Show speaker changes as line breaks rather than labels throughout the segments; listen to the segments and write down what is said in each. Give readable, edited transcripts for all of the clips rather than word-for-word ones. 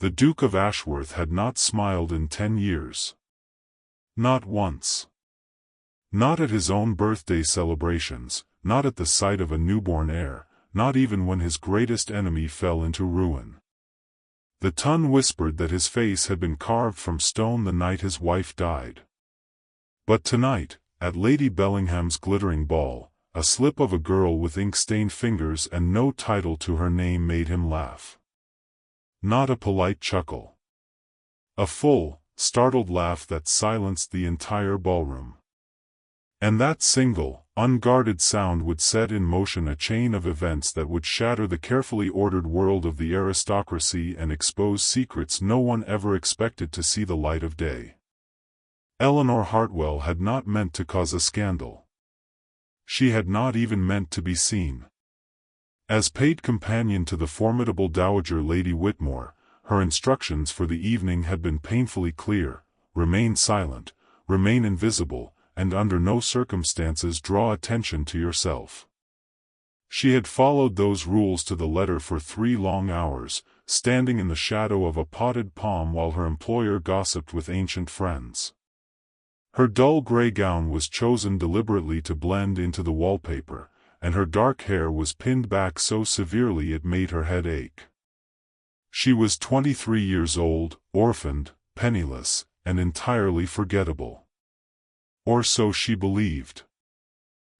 The Duke of Ashworth had not smiled in 10 years. Not once. Not at his own birthday celebrations, not at the sight of a newborn heir, not even when his greatest enemy fell into ruin. The tongue whispered that his face had been carved from stone the night his wife died. But tonight, at Lady Bellingham's glittering ball, a slip of a girl with ink-stained fingers and no title to her name made him laugh. Not a polite chuckle. A full, startled laugh that silenced the entire ballroom. And that single, unguarded sound would set in motion a chain of events that would shatter the carefully ordered world of the aristocracy and expose secrets no one ever expected to see the light of day. Eleanor Hartwell had not meant to cause a scandal. She had not even meant to be seen. As paid companion to the formidable Dowager Lady Whitmore, her instructions for the evening had been painfully clear: remain silent, remain invisible, and under no circumstances draw attention to yourself. She had followed those rules to the letter for 3 long hours, standing in the shadow of a potted palm while her employer gossiped with ancient friends. Her dull gray gown was chosen deliberately to blend into the wallpaper, and her dark hair was pinned back so severely it made her head ache. She was 23 years old, orphaned, penniless, and entirely forgettable. Or so she believed.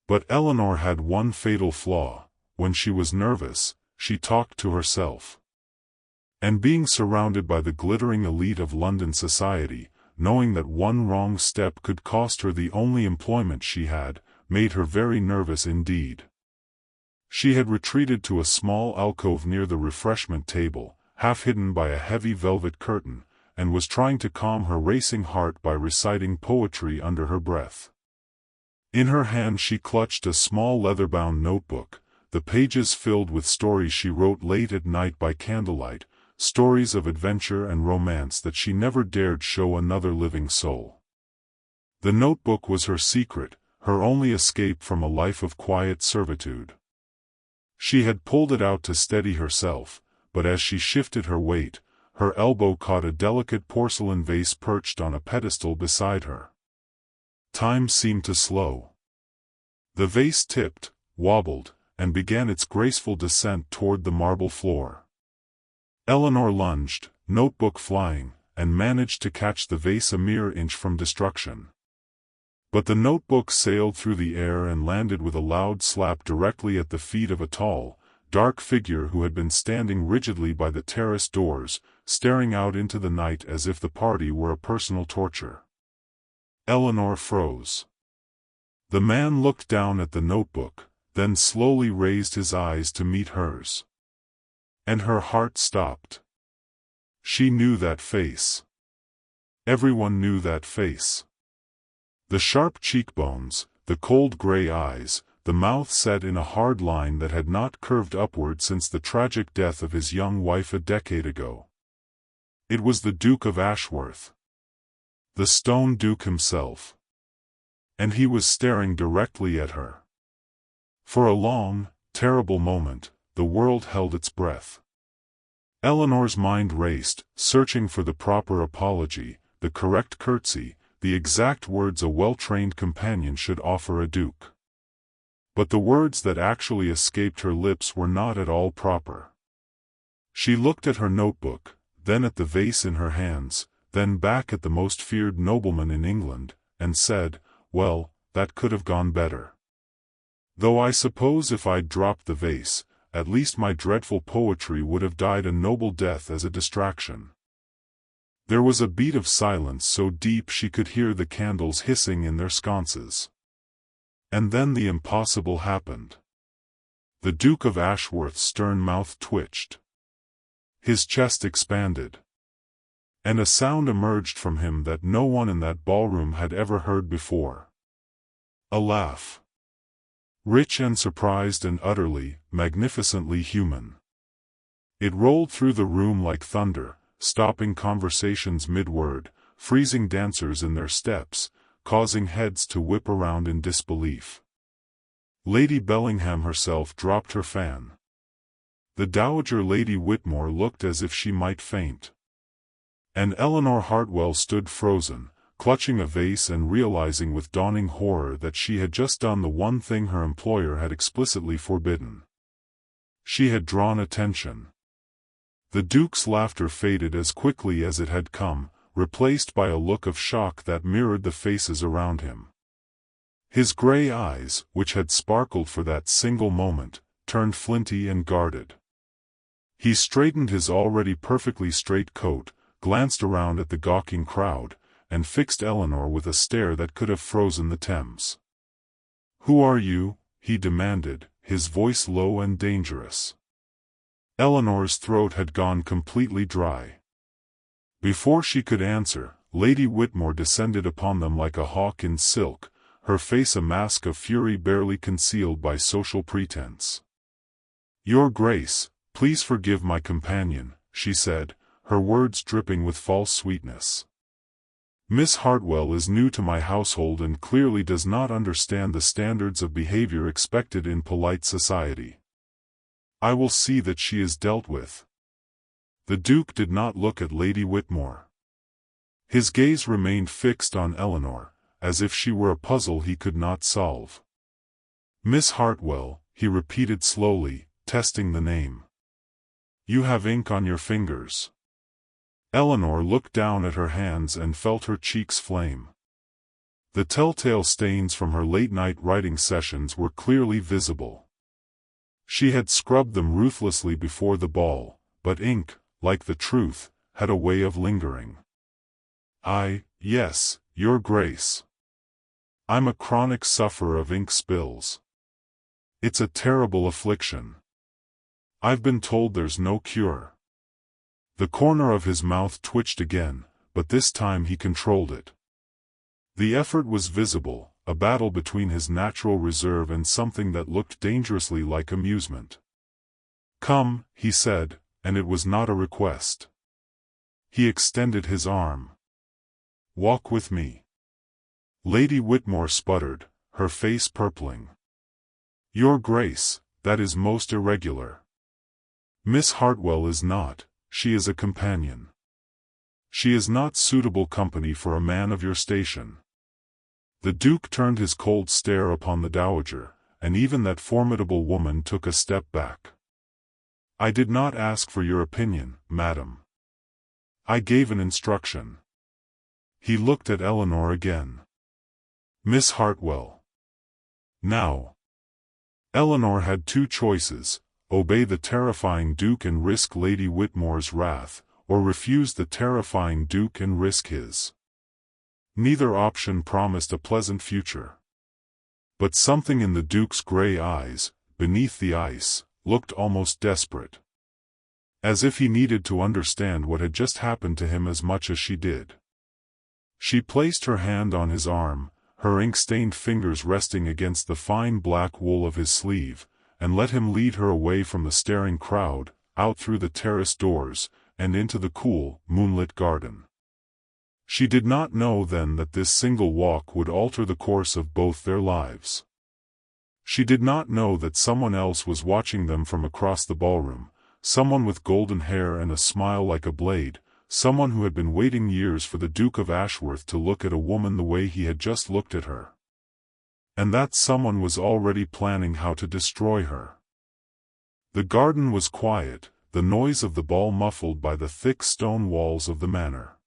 But Eleanor had one fatal flaw: when she was nervous, she talked to herself. And being surrounded by the glittering elite of London society, knowing that one wrong step could cost her the only employment she had, made her very nervous indeed. She had retreated to a small alcove near the refreshment table, half hidden by a heavy velvet curtain, and was trying to calm her racing heart by reciting poetry under her breath. In her hand she clutched a small leather-bound notebook, the pages filled with stories she wrote late at night by candlelight, stories of adventure and romance that she never dared show another living soul. The notebook was her secret, her only escape from a life of quiet servitude. She had pulled it out to steady herself, but as she shifted her weight, her elbow caught a delicate porcelain vase perched on a pedestal beside her. Time seemed to slow. The vase tipped, wobbled, and began its graceful descent toward the marble floor. Eleanor lunged, notebook flying, and managed to catch the vase a mere inch from destruction. But the notebook sailed through the air and landed with a loud slap directly at the feet of a tall, dark figure who had been standing rigidly by the terrace doors, staring out into the night as if the party were a personal torture. Eleanor froze. The man looked down at the notebook, then slowly raised his eyes to meet hers. And her heart stopped. She knew that face. Everyone knew that face. The sharp cheekbones, the cold gray eyes, the mouth set in a hard line that had not curved upward since the tragic death of his young wife a decade ago. It was the Duke of Ashworth. The Stone Duke himself. And he was staring directly at her. For a long, terrible moment, the world held its breath. Eleanor's mind raced, searching for the proper apology, the correct curtsy, the exact words a well-trained companion should offer a duke. But the words that actually escaped her lips were not at all proper. She looked at her notebook, then at the vase in her hands, then back at the most feared nobleman in England, and said, "Well, that could have gone better. Though I suppose if I'd dropped the vase, at least my dreadful poetry would have died a noble death as a distraction." There was a beat of silence so deep she could hear the candles hissing in their sconces. And then the impossible happened. The Duke of Ashworth's stern mouth twitched. His chest expanded. And a sound emerged from him that no one in that ballroom had ever heard before. A laugh. Rich and surprised and utterly, magnificently human. It rolled through the room like thunder, stopping conversations mid-word, freezing dancers in their steps, causing heads to whip around in disbelief. Lady Bellingham herself dropped her fan. The Dowager Lady Whitmore looked as if she might faint. And Eleanor Hartwell stood frozen, clutching a vase and realizing with dawning horror that she had just done the one thing her employer had explicitly forbidden. She had drawn attention. The Duke's laughter faded as quickly as it had come, replaced by a look of shock that mirrored the faces around him. His gray eyes, which had sparkled for that single moment, turned flinty and guarded. He straightened his already perfectly straight coat, glanced around at the gawking crowd, and fixed Eleanor with a stare that could have frozen the Thames. "Who are you?" he demanded, his voice low and dangerous. Eleanor's throat had gone completely dry. Before she could answer, Lady Whitmore descended upon them like a hawk in silk, her face a mask of fury barely concealed by social pretense. "Your Grace, please forgive my companion," she said, her words dripping with false sweetness. "Miss Hartwell is new to my household and clearly does not understand the standards of behavior expected in polite society. I will see that she is dealt with." The Duke did not look at Lady Whitmore. His gaze remained fixed on Eleanor, as if she were a puzzle he could not solve. "Miss Hartwell," he repeated slowly, testing the name. "You have ink on your fingers." Eleanor looked down at her hands and felt her cheeks flame. The telltale stains from her late-night writing sessions were clearly visible. She had scrubbed them ruthlessly before the ball, but ink, like the truth, had a way of lingering. Yes, Your Grace. I'm a chronic sufferer of ink spills. It's a terrible affliction. I've been told there's no cure." The corner of his mouth twitched again, but this time he controlled it. The effort was visible, a battle between his natural reserve and something that looked dangerously like amusement. "Come," he said, and it was not a request. He extended his arm. "Walk with me." Lady Whitmore sputtered, her face purpling. "Your Grace, that is most irregular. Miss Hartwell is not, she is a companion. She is not suitable company for a man of your station." The Duke turned his cold stare upon the Dowager, and even that formidable woman took a step back. "I did not ask for your opinion, madam. I gave an instruction." He looked at Eleanor again. "Miss Hartwell." Now. Eleanor had two choices: obey the terrifying Duke and risk Lady Whitmore's wrath, or refuse the terrifying Duke and risk his. Neither option promised a pleasant future. But something in the Duke's gray eyes, beneath the ice, looked almost desperate. As if he needed to understand what had just happened to him as much as she did. She placed her hand on his arm, her ink-stained fingers resting against the fine black wool of his sleeve, and let him lead her away from the staring crowd, out through the terrace doors, and into the cool, moonlit garden. She did not know then that this single walk would alter the course of both their lives. She did not know that someone else was watching them from across the ballroom, someone with golden hair and a smile like a blade, someone who had been waiting years for the Duke of Ashworth to look at a woman the way he had just looked at her. And that someone was already planning how to destroy her. The garden was quiet, the noise of the ball muffled by the thick stone walls of the manor.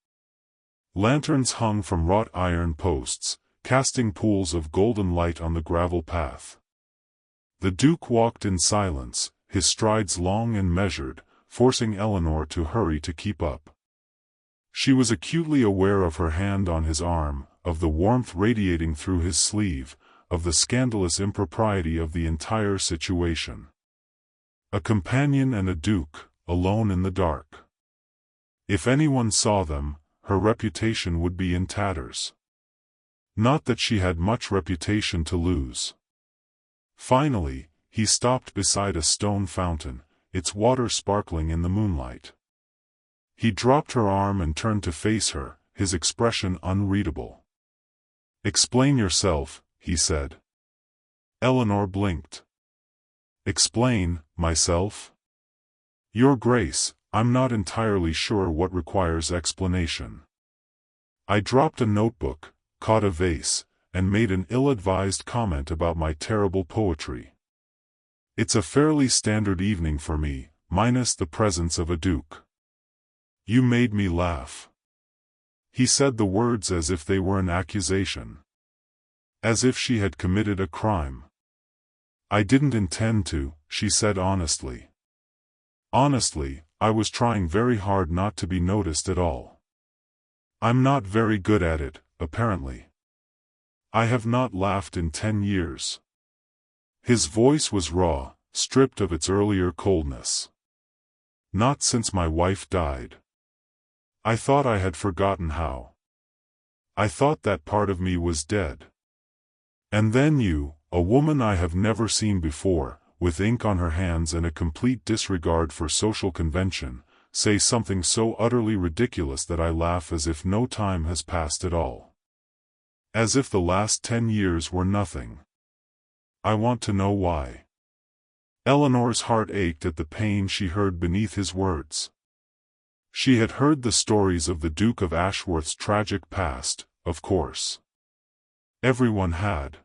Lanterns hung from wrought iron posts, casting pools of golden light on the gravel path. The Duke walked in silence, his strides long and measured, forcing Eleanor to hurry to keep up. She was acutely aware of her hand on his arm, of the warmth radiating through his sleeve, of the scandalous impropriety of the entire situation. A companion and a Duke, alone in the dark. If anyone saw them, her reputation would be in tatters. Not that she had much reputation to lose. Finally, he stopped beside a stone fountain, its water sparkling in the moonlight. He dropped her arm and turned to face her, his expression unreadable. "Explain yourself," he said. Eleanor blinked. "Explain, myself? Your Grace, I'm not entirely sure what requires explanation. I dropped a notebook, caught a vase, and made an ill-advised comment about my terrible poetry. It's a fairly standard evening for me, minus the presence of a duke. You made me laugh. He said the words as if they were an accusation. As if she had committed a crime. I didn't intend to, she said honestly. Honestly, I was trying very hard not to be noticed at all. I'm not very good at it, apparently. I have not laughed in 10 years. His voice was raw, stripped of its earlier coldness. Not since my wife died. I thought I had forgotten how. I thought that part of me was dead. And then you, a woman I have never seen before, with ink on her hands and a complete disregard for social convention, say something so utterly ridiculous that I laugh as if no time has passed at all. As if the last 10 years were nothing. I want to know why. Eleanor's heart ached at the pain she heard beneath his words. She had heard the stories of the Duke of Ashworth's tragic past, of course. Everyone had.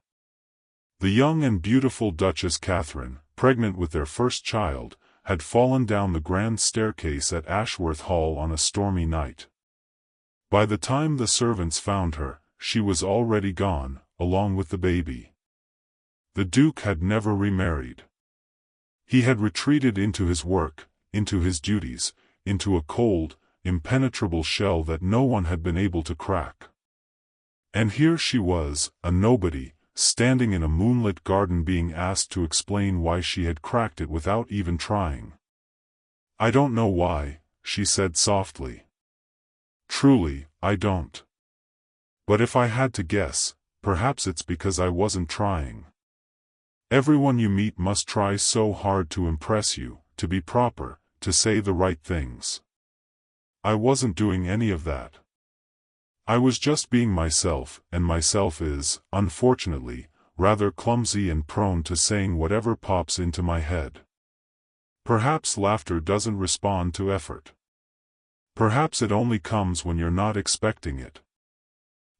The young and beautiful Duchess Catherine, pregnant with their first child, had fallen down the grand staircase at Ashworth Hall on a stormy night. By the time the servants found her, she was already gone, along with the baby. The Duke had never remarried. He had retreated into his work, into his duties, into a cold, impenetrable shell that no one had been able to crack. And here she was, a nobody, standing in a moonlit garden being asked to explain why she had cracked it without even trying. I don't know why, she said softly. Truly, I don't. But if I had to guess, perhaps it's because I wasn't trying. Everyone you meet must try so hard to impress you, to be proper, to say the right things. I wasn't doing any of that. I was just being myself, and myself is, unfortunately, rather clumsy and prone to saying whatever pops into my head. Perhaps laughter doesn't respond to effort. Perhaps it only comes when you're not expecting it.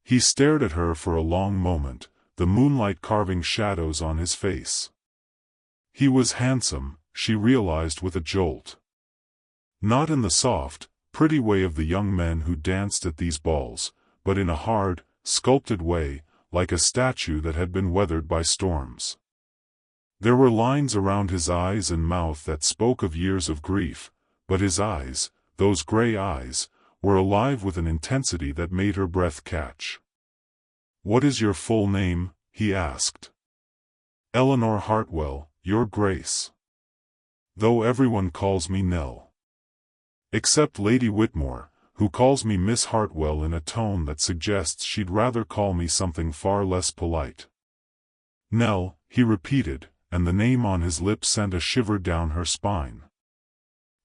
He stared at her for a long moment, the moonlight carving shadows on his face. He was handsome, she realized with a jolt. Not in the soft, pretty way of the young men who danced at these balls, but in a hard, sculpted way, like a statue that had been weathered by storms. There were lines around his eyes and mouth that spoke of years of grief, but his eyes, those gray eyes, were alive with an intensity that made her breath catch. "What is your full name?" he asked. "Eleanor Hartwell, Your Grace. Though everyone calls me Nell. Except Lady Whitmore, who calls me Miss Hartwell in a tone that suggests she'd rather call me something far less polite." Nell, he repeated, and the name on his lips sent a shiver down her spine.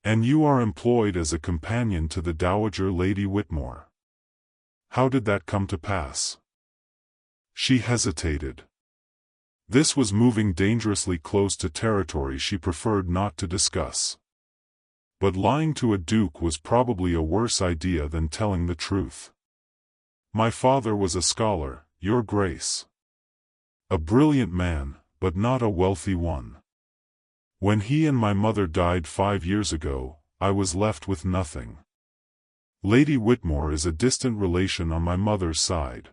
"And you are employed as a companion to the Dowager Lady Whitmore. How did that come to pass?" She hesitated. This was moving dangerously close to territory she preferred not to discuss. But lying to a duke was probably a worse idea than telling the truth. "My father was a scholar, Your Grace. A brilliant man, but not a wealthy one. When he and my mother died 5 years ago, I was left with nothing. Lady Whitmore is a distant relation on my mother's side.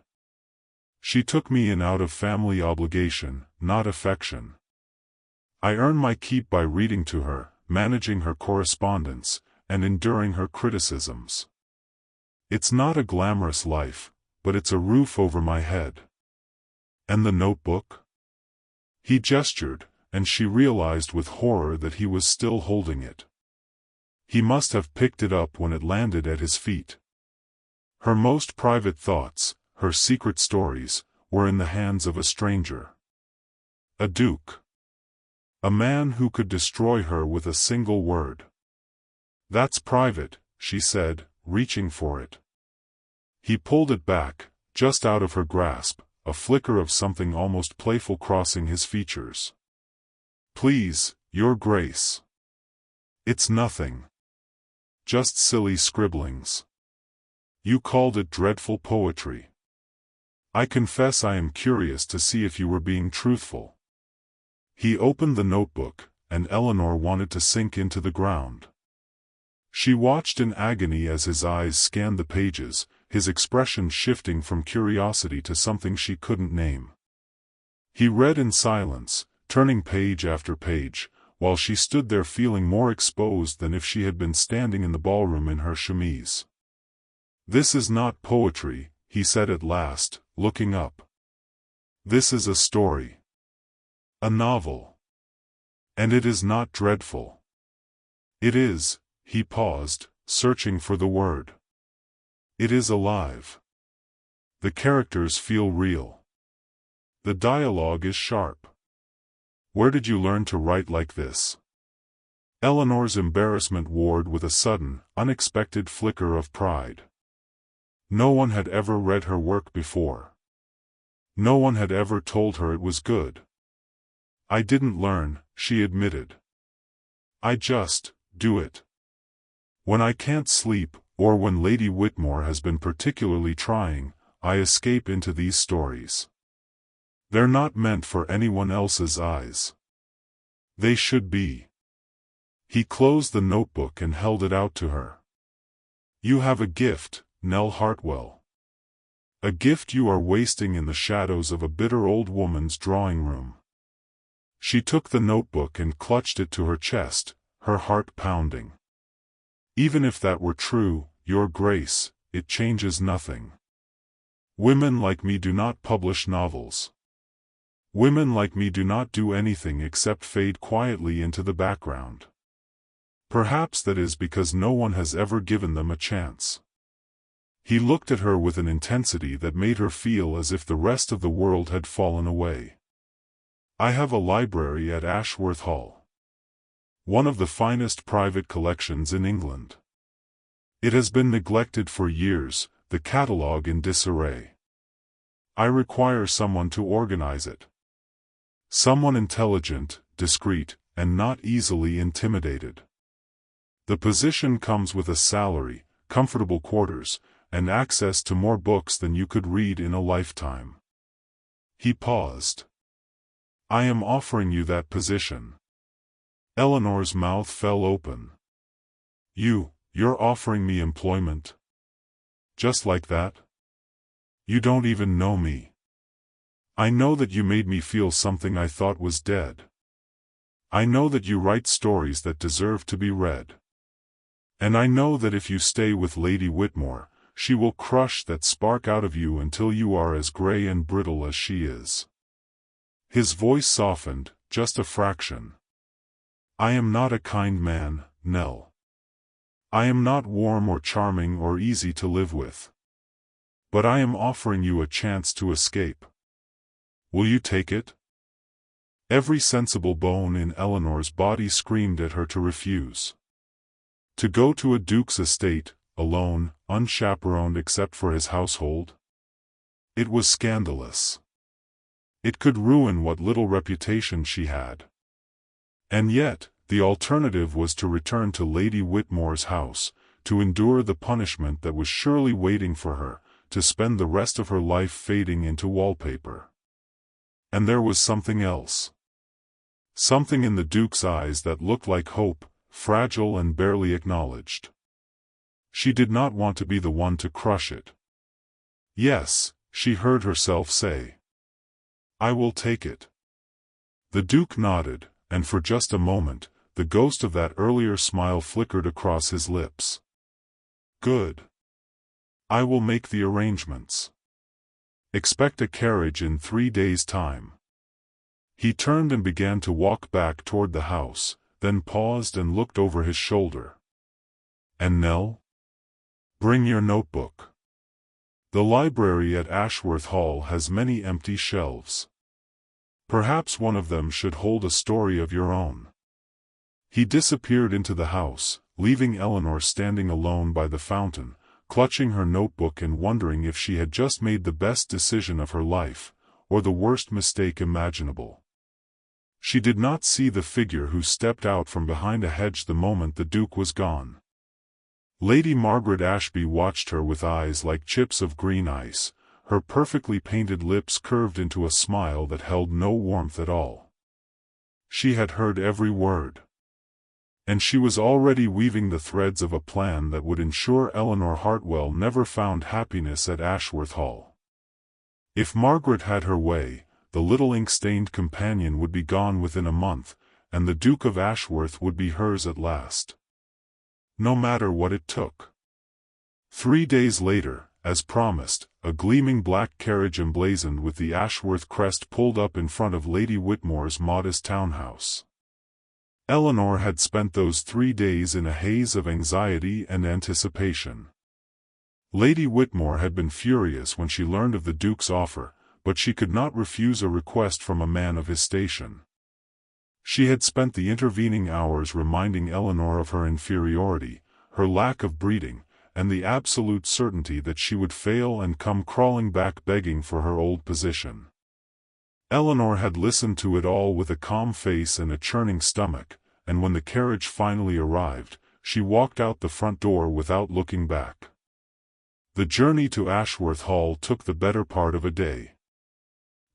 She took me in out of family obligation, not affection. I earn my keep by reading to her, managing her correspondence, and enduring her criticisms. It's not a glamorous life, but it's a roof over my head." "And the notebook?" He gestured, and she realized with horror that he was still holding it. He must have picked it up when it landed at his feet. Her most private thoughts, her secret stories, were in the hands of a stranger. A duke. A man who could destroy her with a single word. "That's private," she said, reaching for it. He pulled it back, just out of her grasp, a flicker of something almost playful crossing his features. "Please, Your Grace. It's nothing." just silly scribblings. You called it dreadful poetry. I confess I am curious to see if you were being truthful." He opened the notebook, and Eleanor wanted to sink into the ground. She watched in agony as his eyes scanned the pages, his expression shifting from curiosity to something she couldn't name. He read in silence, turning page after page, while she stood there feeling more exposed than if she had been standing in the ballroom in her chemise. "This is not poetry," he said at last, looking up. "This is a story. A novel. And it is not dreadful. It is," he paused, searching for the word. "It is alive. The characters feel real. The dialogue is sharp. Where did you learn to write like this?" Eleanor's embarrassment warred with a sudden, unexpected flicker of pride. No one had ever read her work before. No one had ever told her it was good. "I didn't learn," she admitted. "I just do it. When I can't sleep, or when Lady Whitmore has been particularly trying, I escape into these stories. They're not meant for anyone else's eyes. They should be." He closed the notebook and held it out to her. "You have a gift, Nell Hartwell. A gift you are wasting in the shadows of a bitter old woman's drawing room." She took the notebook and clutched it to her chest, her heart pounding. "Even if that were true, Your Grace, it changes nothing. Women like me do not publish novels. Women like me do not do anything except fade quietly into the background. Perhaps that is because no one has ever given them a chance." He looked at her with an intensity that made her feel as if the rest of the world had fallen away. "I have a library at Ashworth Hall. One of the finest private collections in England. It has been neglected for years, the catalogue in disarray. I require someone to organize it. Someone intelligent, discreet, and not easily intimidated. The position comes with a salary, comfortable quarters, and access to more books than you could read in a lifetime." He paused. "I am offering you that position." Eleanor's mouth fell open. You're offering me employment? Just like that? You don't even know me. I know that you made me feel something I thought was dead. I know that you write stories that deserve to be read. And I know that if you stay with Lady Whitmore, she will crush that spark out of you until you are as gray and brittle as she is. His voice softened, just a fraction. "I am not a kind man, Nell. I am not warm or charming or easy to live with. But I am offering you a chance to escape. Will you take it?" Every sensible bone in Eleanor's body screamed at her to refuse. To go to a duke's estate, alone, unchaperoned except for his household? It was scandalous. It could ruin what little reputation she had. And yet, the alternative was to return to Lady Whitmore's house, to endure the punishment that was surely waiting for her, to spend the rest of her life fading into wallpaper. And there was something else. Something in the Duke's eyes that looked like hope, fragile and barely acknowledged. She did not want to be the one to crush it. "Yes," she heard herself say. "I will take it." The Duke nodded, and for just a moment, the ghost of that earlier smile flickered across his lips. "Good. I will make the arrangements. Expect a carriage in 3 days' time." He turned and began to walk back toward the house, then paused and looked over his shoulder. "And Nell? Bring your notebook. The library at Ashworth Hall has many empty shelves. Perhaps one of them should hold a story of your own." He disappeared into the house, leaving Eleanor standing alone by the fountain, clutching her notebook and wondering if she had just made the best decision of her life, or the worst mistake imaginable. She did not see the figure who stepped out from behind a hedge the moment the Duke was gone. Lady Margaret Ashby watched her with eyes like chips of green ice, her perfectly painted lips curved into a smile that held no warmth at all. She had heard every word. And she was already weaving the threads of a plan that would ensure Eleanor Hartwell never found happiness at Ashworth Hall. If Margaret had her way, the little ink-stained companion would be gone within a month, and the Duke of Ashworth would be hers at last. No matter what it took. 3 days later, as promised, a gleaming black carriage emblazoned with the Ashworth crest pulled up in front of Lady Whitmore's modest townhouse. Eleanor had spent those 3 days in a haze of anxiety and anticipation. Lady Whitmore had been furious when she learned of the Duke's offer, but she could not refuse a request from a man of his station. She had spent the intervening hours reminding Eleanor of her inferiority, her lack of breeding, and the absolute certainty that she would fail and come crawling back begging for her old position. Eleanor had listened to it all with a calm face and a churning stomach, and when the carriage finally arrived, she walked out the front door without looking back. The journey to Ashworth Hall took the better part of a day.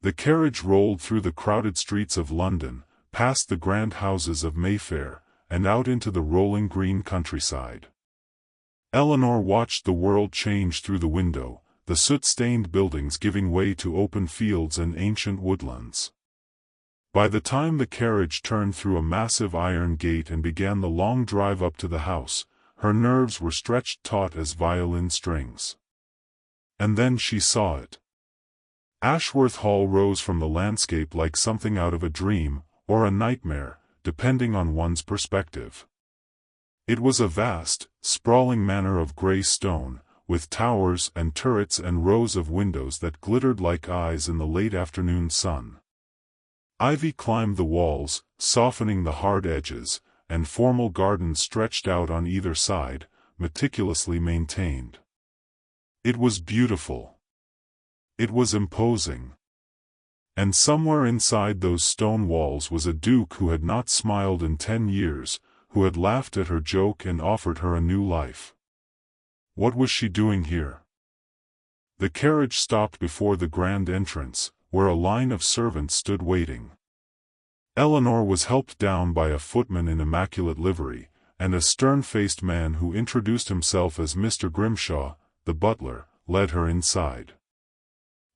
The carriage rolled through the crowded streets of London, past the grand houses of Mayfair, and out into the rolling green countryside. Eleanor watched the world change through the window, the soot-stained buildings giving way to open fields and ancient woodlands. By the time the carriage turned through a massive iron gate and began the long drive up to the house, her nerves were stretched taut as violin strings. And then she saw it. Ashworth Hall rose from the landscape like something out of a dream, or a nightmare, depending on one's perspective. It was a vast, sprawling manor of grey stone, with towers and turrets and rows of windows that glittered like eyes in the late afternoon sun. Ivy climbed the walls, softening the hard edges, and formal gardens stretched out on either side, meticulously maintained. It was beautiful. It was imposing. And somewhere inside those stone walls was a duke who had not smiled in 10 years, who had laughed at her joke and offered her a new life. What was she doing here? The carriage stopped before the grand entrance, where a line of servants stood waiting. Eleanor was helped down by a footman in immaculate livery, and a stern-faced man who introduced himself as Mr. Grimshaw, the butler, led her inside.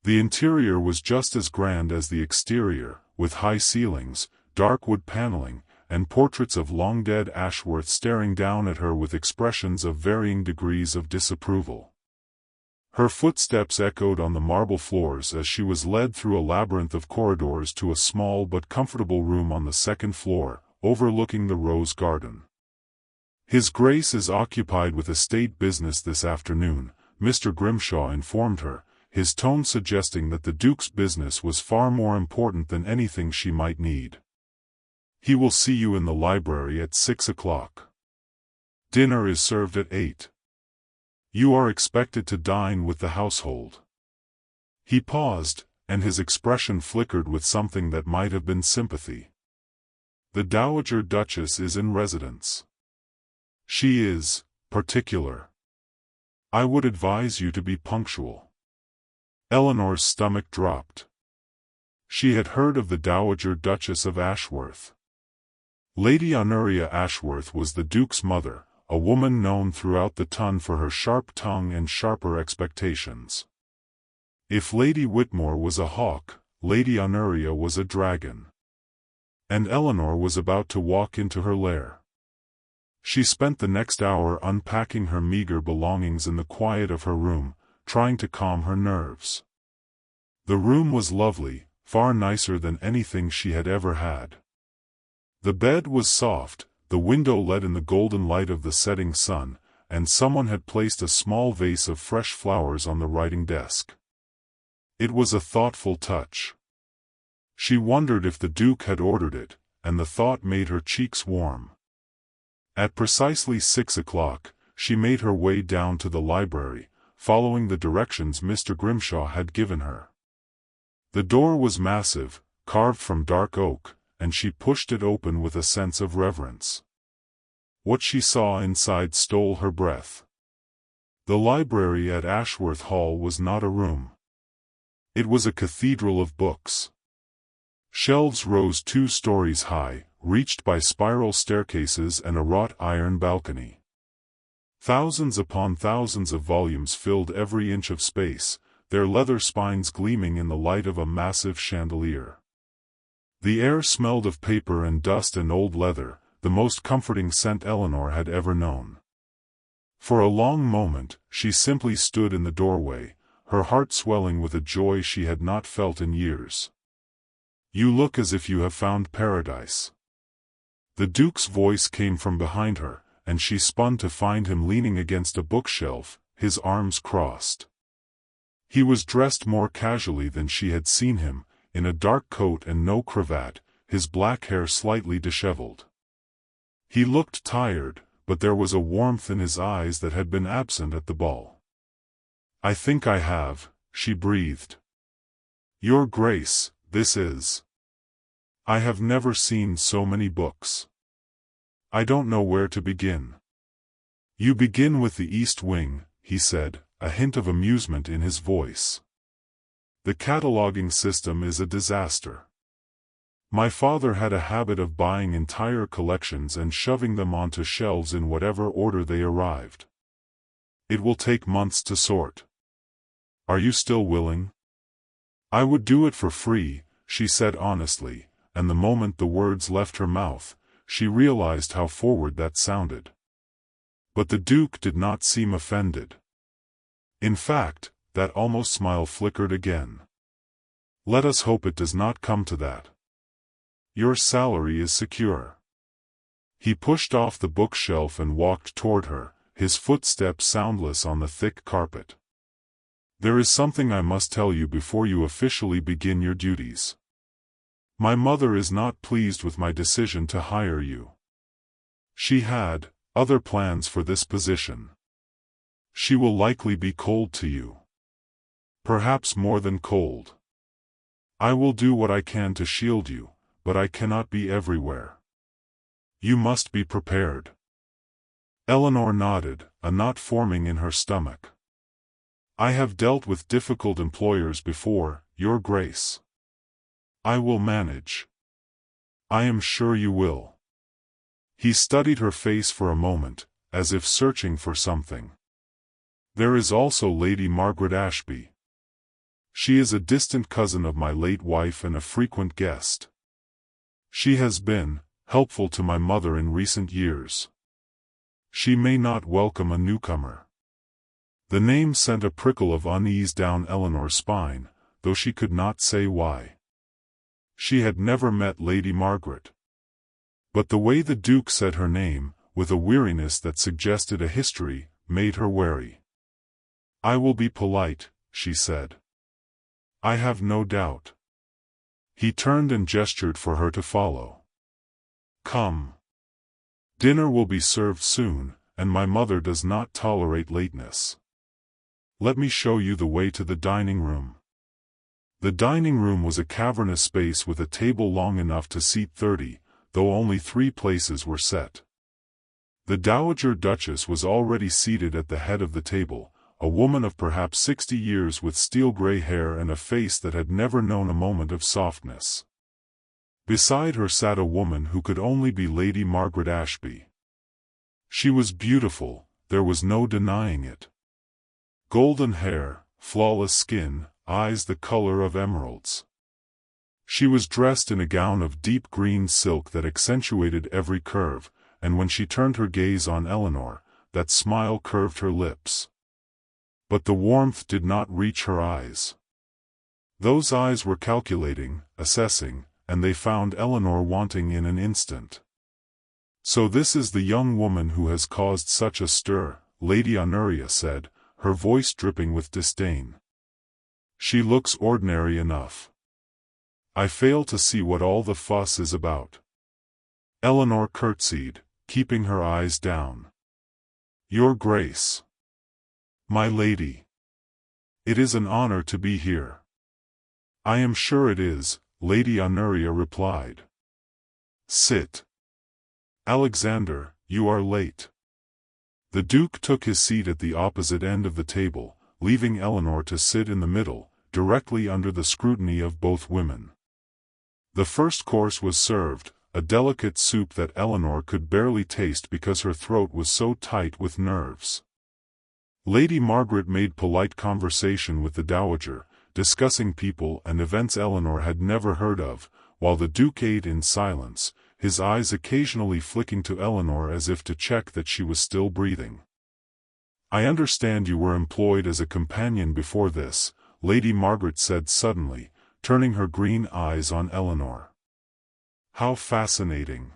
The interior was just as grand as the exterior, with high ceilings, dark wood paneling, and portraits of long-dead Ashworth staring down at her with expressions of varying degrees of disapproval. Her footsteps echoed on the marble floors as she was led through a labyrinth of corridors to a small but comfortable room on the second floor, overlooking the rose garden. "His Grace is occupied with estate business this afternoon," Mr. Grimshaw informed her, his tone suggesting that the Duke's business was far more important than anything she might need. "He will see you in the library at 6 o'clock. Dinner is served at 8. You are expected to dine with the household." He paused, and his expression flickered with something that might have been sympathy. "The Dowager Duchess is in residence. She is particular. I would advise you to be punctual." Eleanor's stomach dropped. She had heard of the Dowager Duchess of Ashworth. Lady Honoria Ashworth was the Duke's mother, a woman known throughout the ton for her sharp tongue and sharper expectations. If Lady Whitmore was a hawk, Lady Honoria was a dragon. And Eleanor was about to walk into her lair. She spent the next hour unpacking her meager belongings in the quiet of her room, trying to calm her nerves. The room was lovely, far nicer than anything she had ever had. The bed was soft, the window let in the golden light of the setting sun, and someone had placed a small vase of fresh flowers on the writing desk. It was a thoughtful touch. She wondered if the Duke had ordered it, and the thought made her cheeks warm. At precisely 6 o'clock, she made her way down to the library, following the directions Mr. Grimshaw had given her. The door was massive, carved from dark oak, and she pushed it open with a sense of reverence. What she saw inside stole her breath. The library at Ashworth Hall was not a room. It was a cathedral of books. Shelves rose 2 stories high, reached by spiral staircases and a wrought iron balcony. Thousands upon thousands of volumes filled every inch of space, their leather spines gleaming in the light of a massive chandelier. The air smelled of paper and dust and old leather, the most comforting scent Eleanor had ever known. For a long moment, she simply stood in the doorway, her heart swelling with a joy she had not felt in years. "You look as if you have found paradise." The Duke's voice came from behind her, and she spun to find him leaning against a bookshelf, his arms crossed. He was dressed more casually than she had seen him, in a dark coat and no cravat, his black hair slightly disheveled. He looked tired, but there was a warmth in his eyes that had been absent at the ball. "I think I have," she breathed. "Your Grace, this is. I have never seen so many books. I don't know where to begin." "You begin with the East Wing," he said, a hint of amusement in his voice. "The cataloging system is a disaster. My father had a habit of buying entire collections and shoving them onto shelves in whatever order they arrived. It will take months to sort. Are you still willing?" "I would do it for free," she said honestly, and the moment the words left her mouth, she realized how forward that sounded. But the Duke did not seem offended. In fact, that almost smile flickered again. "Let us hope it does not come to that. Your salary is secure." He pushed off the bookshelf and walked toward her, his footsteps soundless on the thick carpet. "There is something I must tell you before you officially begin your duties. My mother is not pleased with my decision to hire you. She had other plans for this position. She will likely be cold to you. Perhaps more than cold. I will do what I can to shield you, but I cannot be everywhere. You must be prepared." Eleanor nodded, a knot forming in her stomach. "I have dealt with difficult employers before, Your Grace. I will manage." "I am sure you will." He studied her face for a moment, as if searching for something. "There is also Lady Margaret Ashby. She is a distant cousin of my late wife and a frequent guest. She has been helpful to my mother in recent years. She may not welcome a newcomer." The name sent a prickle of unease down Eleanor's spine, though she could not say why. She had never met Lady Margaret. But the way the Duke said her name, with a weariness that suggested a history, made her wary. "I will be polite," she said. "I have no doubt." He turned and gestured for her to follow. "Come. Dinner will be served soon, and my mother does not tolerate lateness. Let me show you the way to the dining room." The dining room was a cavernous space with a table long enough to seat 30, though only 3 places were set. The Dowager Duchess was already seated at the head of the table, a woman of perhaps 60 years with steel-gray hair and a face that had never known a moment of softness. Beside her sat a woman who could only be Lady Margaret Ashby. She was beautiful, there was no denying it. Golden hair, flawless skin, eyes the color of emeralds. She was dressed in a gown of deep green silk that accentuated every curve, and when she turned her gaze on Eleanor, that smile curved her lips. But the warmth did not reach her eyes. Those eyes were calculating, assessing, and they found Eleanor wanting in an instant. "So this is the young woman who has caused such a stir," Lady Honoria said, her voice dripping with disdain. "She looks ordinary enough. I fail to see what all the fuss is about." Eleanor curtsied, keeping her eyes down. "Your Grace." "My lady. It is an honor to be here." "I am sure it is," Lady Honoria replied. "Sit. Alexander, you are late." The Duke took his seat at the opposite end of the table, leaving Eleanor to sit in the middle, directly under the scrutiny of both women. The first course was served, a delicate soup that Eleanor could barely taste because her throat was so tight with nerves. Lady Margaret made polite conversation with the Dowager, discussing people and events Eleanor had never heard of, while the Duke ate in silence, his eyes occasionally flicking to Eleanor as if to check that she was still breathing. "I understand you were employed as a companion before this," Lady Margaret said suddenly, turning her green eyes on Eleanor. "How fascinating.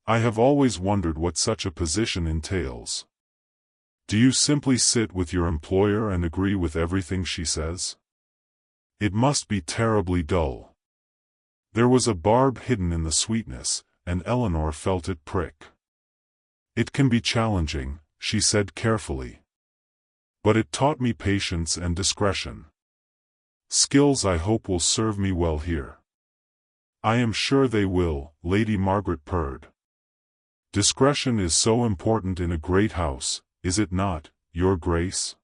I have always wondered what such a position entails. Do you simply sit with your employer and agree with everything she says? It must be terribly dull." There was a barb hidden in the sweetness, and Eleanor felt it prick. "It can be challenging," she said carefully. "But it taught me patience and discretion. Skills I hope will serve me well here." "I am sure they will," Lady Margaret purred. "Discretion is so important in a great house, is it not, Your Grace?"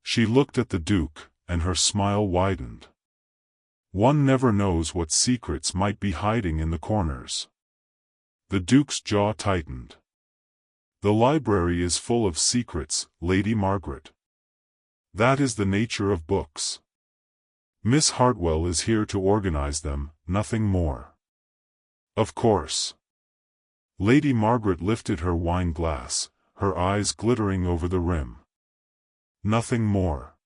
She looked at the Duke, and her smile widened. One never knows what secrets might be hiding in the corners. The Duke's jaw tightened. "The library is full of secrets, Lady Margaret. That is the nature of books. Miss Hartwell is here to organize them, nothing more." "Of course." Lady Margaret lifted her wine glass, her eyes glittering over the rim. "Nothing more."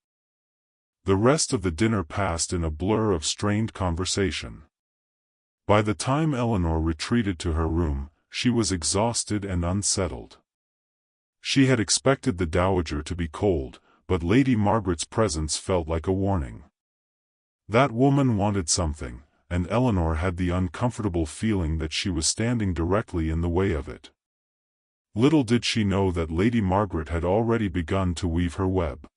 The rest of the dinner passed in a blur of strained conversation. By the time Eleanor retreated to her room, she was exhausted and unsettled. She had expected the Dowager to be cold, but Lady Margaret's presence felt like a warning. That woman wanted something, and Eleanor had the uncomfortable feeling that she was standing directly in the way of it. Little did she know that Lady Margaret had already begun to weave her web.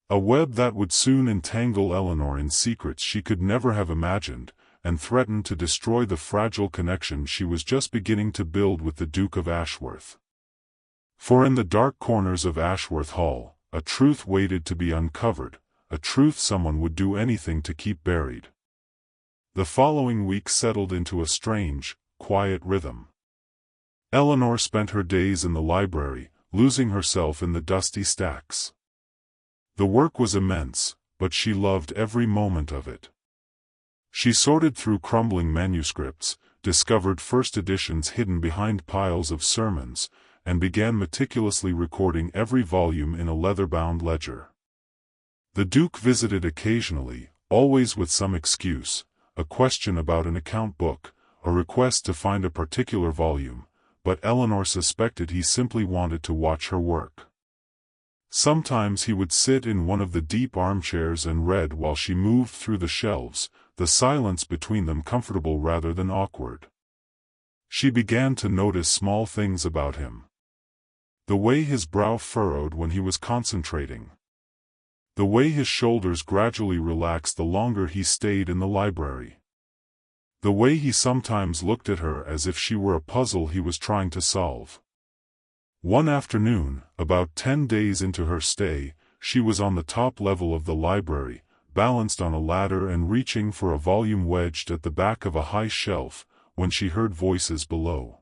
A web that would soon entangle Eleanor in secrets she could never have imagined, and threaten to destroy the fragile connection she was just beginning to build with the Duke of Ashworth. For in the dark corners of Ashworth Hall, a truth waited to be uncovered, a truth someone would do anything to keep buried. The following week settled into a strange, quiet rhythm. Eleanor spent her days in the library, losing herself in the dusty stacks. The work was immense, but she loved every moment of it. She sorted through crumbling manuscripts, discovered first editions hidden behind piles of sermons, and began meticulously recording every volume in a leather-bound ledger. The Duke visited occasionally, always with some excuse, a question about an account book, a request to find a particular volume, but Eleanor suspected he simply wanted to watch her work. Sometimes he would sit in one of the deep armchairs and read while she moved through the shelves, the silence between them comfortable rather than awkward. She began to notice small things about him. The way his brow furrowed when he was concentrating. The way his shoulders gradually relaxed the longer he stayed in the library. The way he sometimes looked at her as if she were a puzzle he was trying to solve. One afternoon, about 10 days into her stay, she was on the top level of the library, balanced on a ladder and reaching for a volume wedged at the back of a high shelf, when she heard voices below.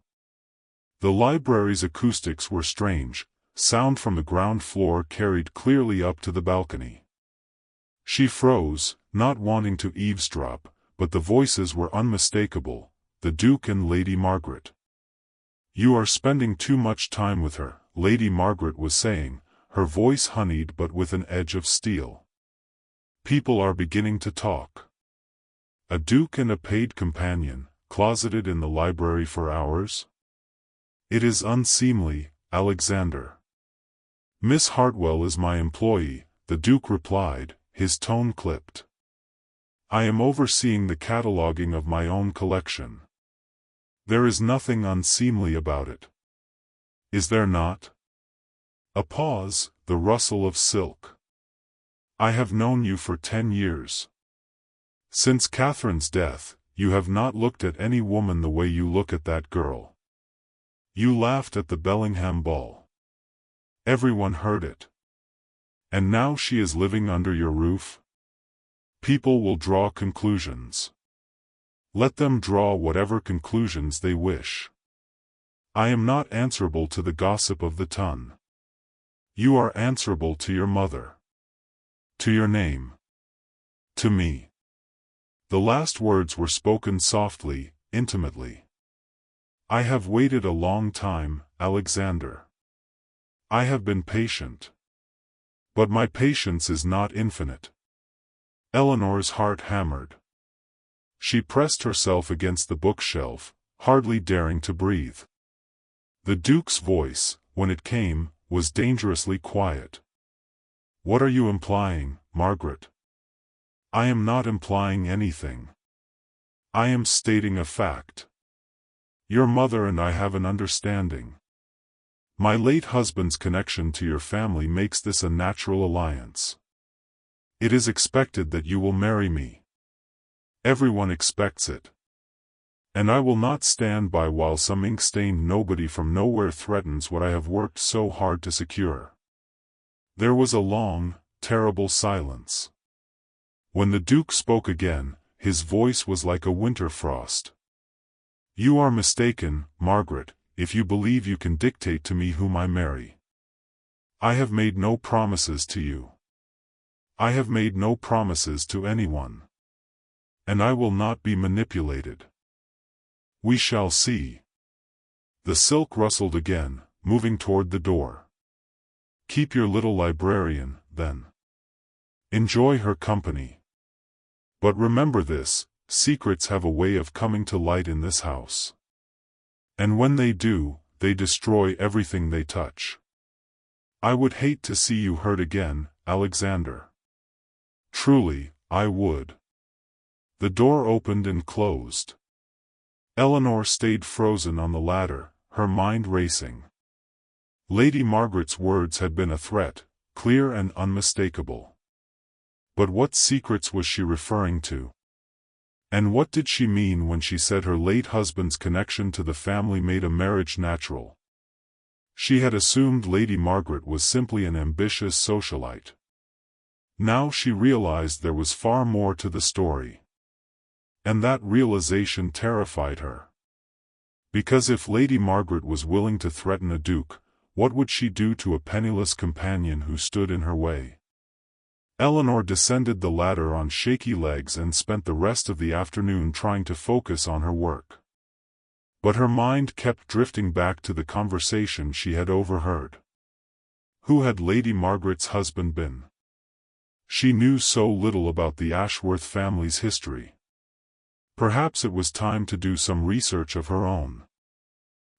The library's acoustics were strange, sound from the ground floor carried clearly up to the balcony. She froze, not wanting to eavesdrop, but the voices were unmistakable, the Duke and Lady Margaret. "You are spending too much time with her," Lady Margaret was saying, her voice honeyed but with an edge of steel. "People are beginning to talk. A duke and a paid companion, closeted in the library for hours? It is unseemly, Alexander." "Miss Hartwell is my employee," the Duke replied, his tone clipped. "I am overseeing the cataloging of my own collection. There is nothing unseemly about it. Is there not?" A pause, the rustle of silk. "I have known you for 10 years. Since Catherine's death, you have not looked at any woman the way you look at that girl. You laughed at the Bellingham ball. Everyone heard it. And now she is living under your roof? People will draw conclusions. Let them draw whatever conclusions they wish. I am not answerable to the gossip of the ton. You are answerable to your mother. To your name. To me. The last words were spoken softly, intimately. I have waited a long time, Alexander. I have been patient. But my patience is not infinite. Eleanor's heart hammered. She pressed herself against the bookshelf, hardly daring to breathe. The Duke's voice, when it came, was dangerously quiet. What are you implying, Margaret? I am not implying anything. I am stating a fact. Your mother and I have an understanding. My late husband's connection to your family makes this a natural alliance. It is expected that you will marry me. Everyone expects it. And I will not stand by while some ink-stained nobody from nowhere threatens what I have worked so hard to secure. There was a long, terrible silence. When the Duke spoke again, his voice was like a winter frost. You are mistaken, Margaret, if you believe you can dictate to me whom I marry. I have made no promises to you. I have made no promises to anyone. And I will not be manipulated. We shall see. The silk rustled again, moving toward the door. Keep your little librarian, then. Enjoy her company. But remember this, secrets have a way of coming to light in this house. And when they do, they destroy everything they touch. I would hate to see you hurt again, Alexander. Truly, I would. The door opened and closed. Eleanor stayed frozen on the ladder, her mind racing. Lady Margaret's words had been a threat, clear and unmistakable. But what secrets was she referring to? And what did she mean when she said her late husband's connection to the family made a marriage natural? She had assumed Lady Margaret was simply an ambitious socialite. Now she realized there was far more to the story. And that realization terrified her. Because if Lady Margaret was willing to threaten a duke, what would she do to a penniless companion who stood in her way? Eleanor descended the ladder on shaky legs and spent the rest of the afternoon trying to focus on her work. But her mind kept drifting back to the conversation she had overheard. Who had Lady Margaret's husband been? She knew so little about the Ashworth family's history. Perhaps it was time to do some research of her own.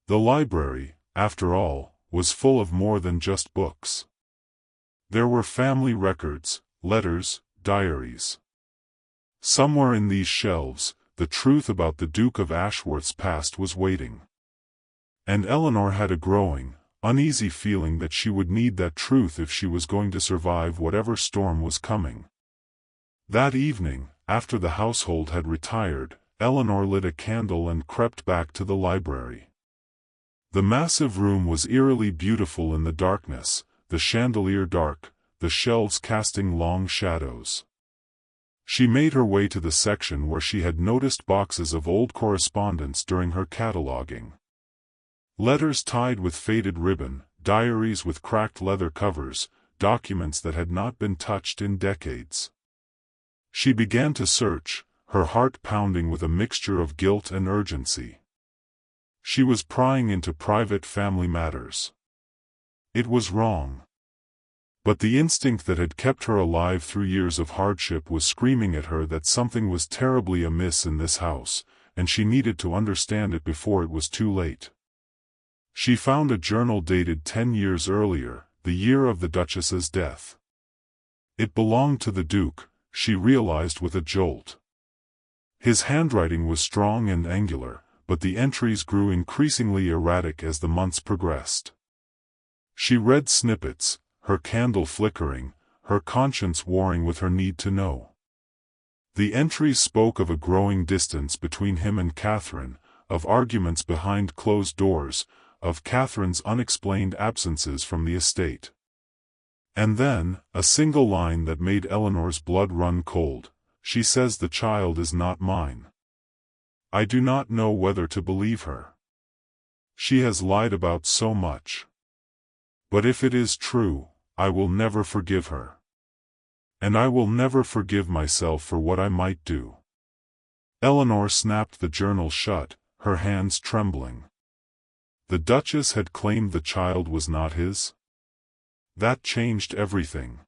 The library, after all, was full of more than just books. There were family records, letters, diaries. Somewhere in these shelves, the truth about the Duke of Ashworth's past was waiting. And Eleanor had a growing, uneasy feeling that she would need that truth if she was going to survive whatever storm was coming. That evening, after the household had retired, Eleanor lit a candle and crept back to the library. The massive room was eerily beautiful in the darkness, the chandelier dark, the shelves casting long shadows. She made her way to the section where she had noticed boxes of old correspondence during her cataloging. Letters tied with faded ribbon, diaries with cracked leather covers, documents that had not been touched in decades. She began to search, her heart pounding with a mixture of guilt and urgency. She was prying into private family matters. It was wrong. But the instinct that had kept her alive through years of hardship was screaming at her that something was terribly amiss in this house, and she needed to understand it before it was too late. She found a journal dated 10 years earlier, the year of the Duchess's death. It belonged to the Duke, she realized with a jolt. His handwriting was strong and angular, but the entries grew increasingly erratic as the months progressed. She read snippets, her candle flickering, her conscience warring with her need to know. The entries spoke of a growing distance between him and Catherine, of arguments behind closed doors, of Catherine's unexplained absences from the estate. And then, a single line that made Eleanor's blood run cold: "She says the child is not mine." I do not know whether to believe her. She has lied about so much. But if it is true, I will never forgive her. And I will never forgive myself for what I might do. Eleanor snapped the journal shut, her hands trembling. The Duchess had claimed the child was not his? That changed everything.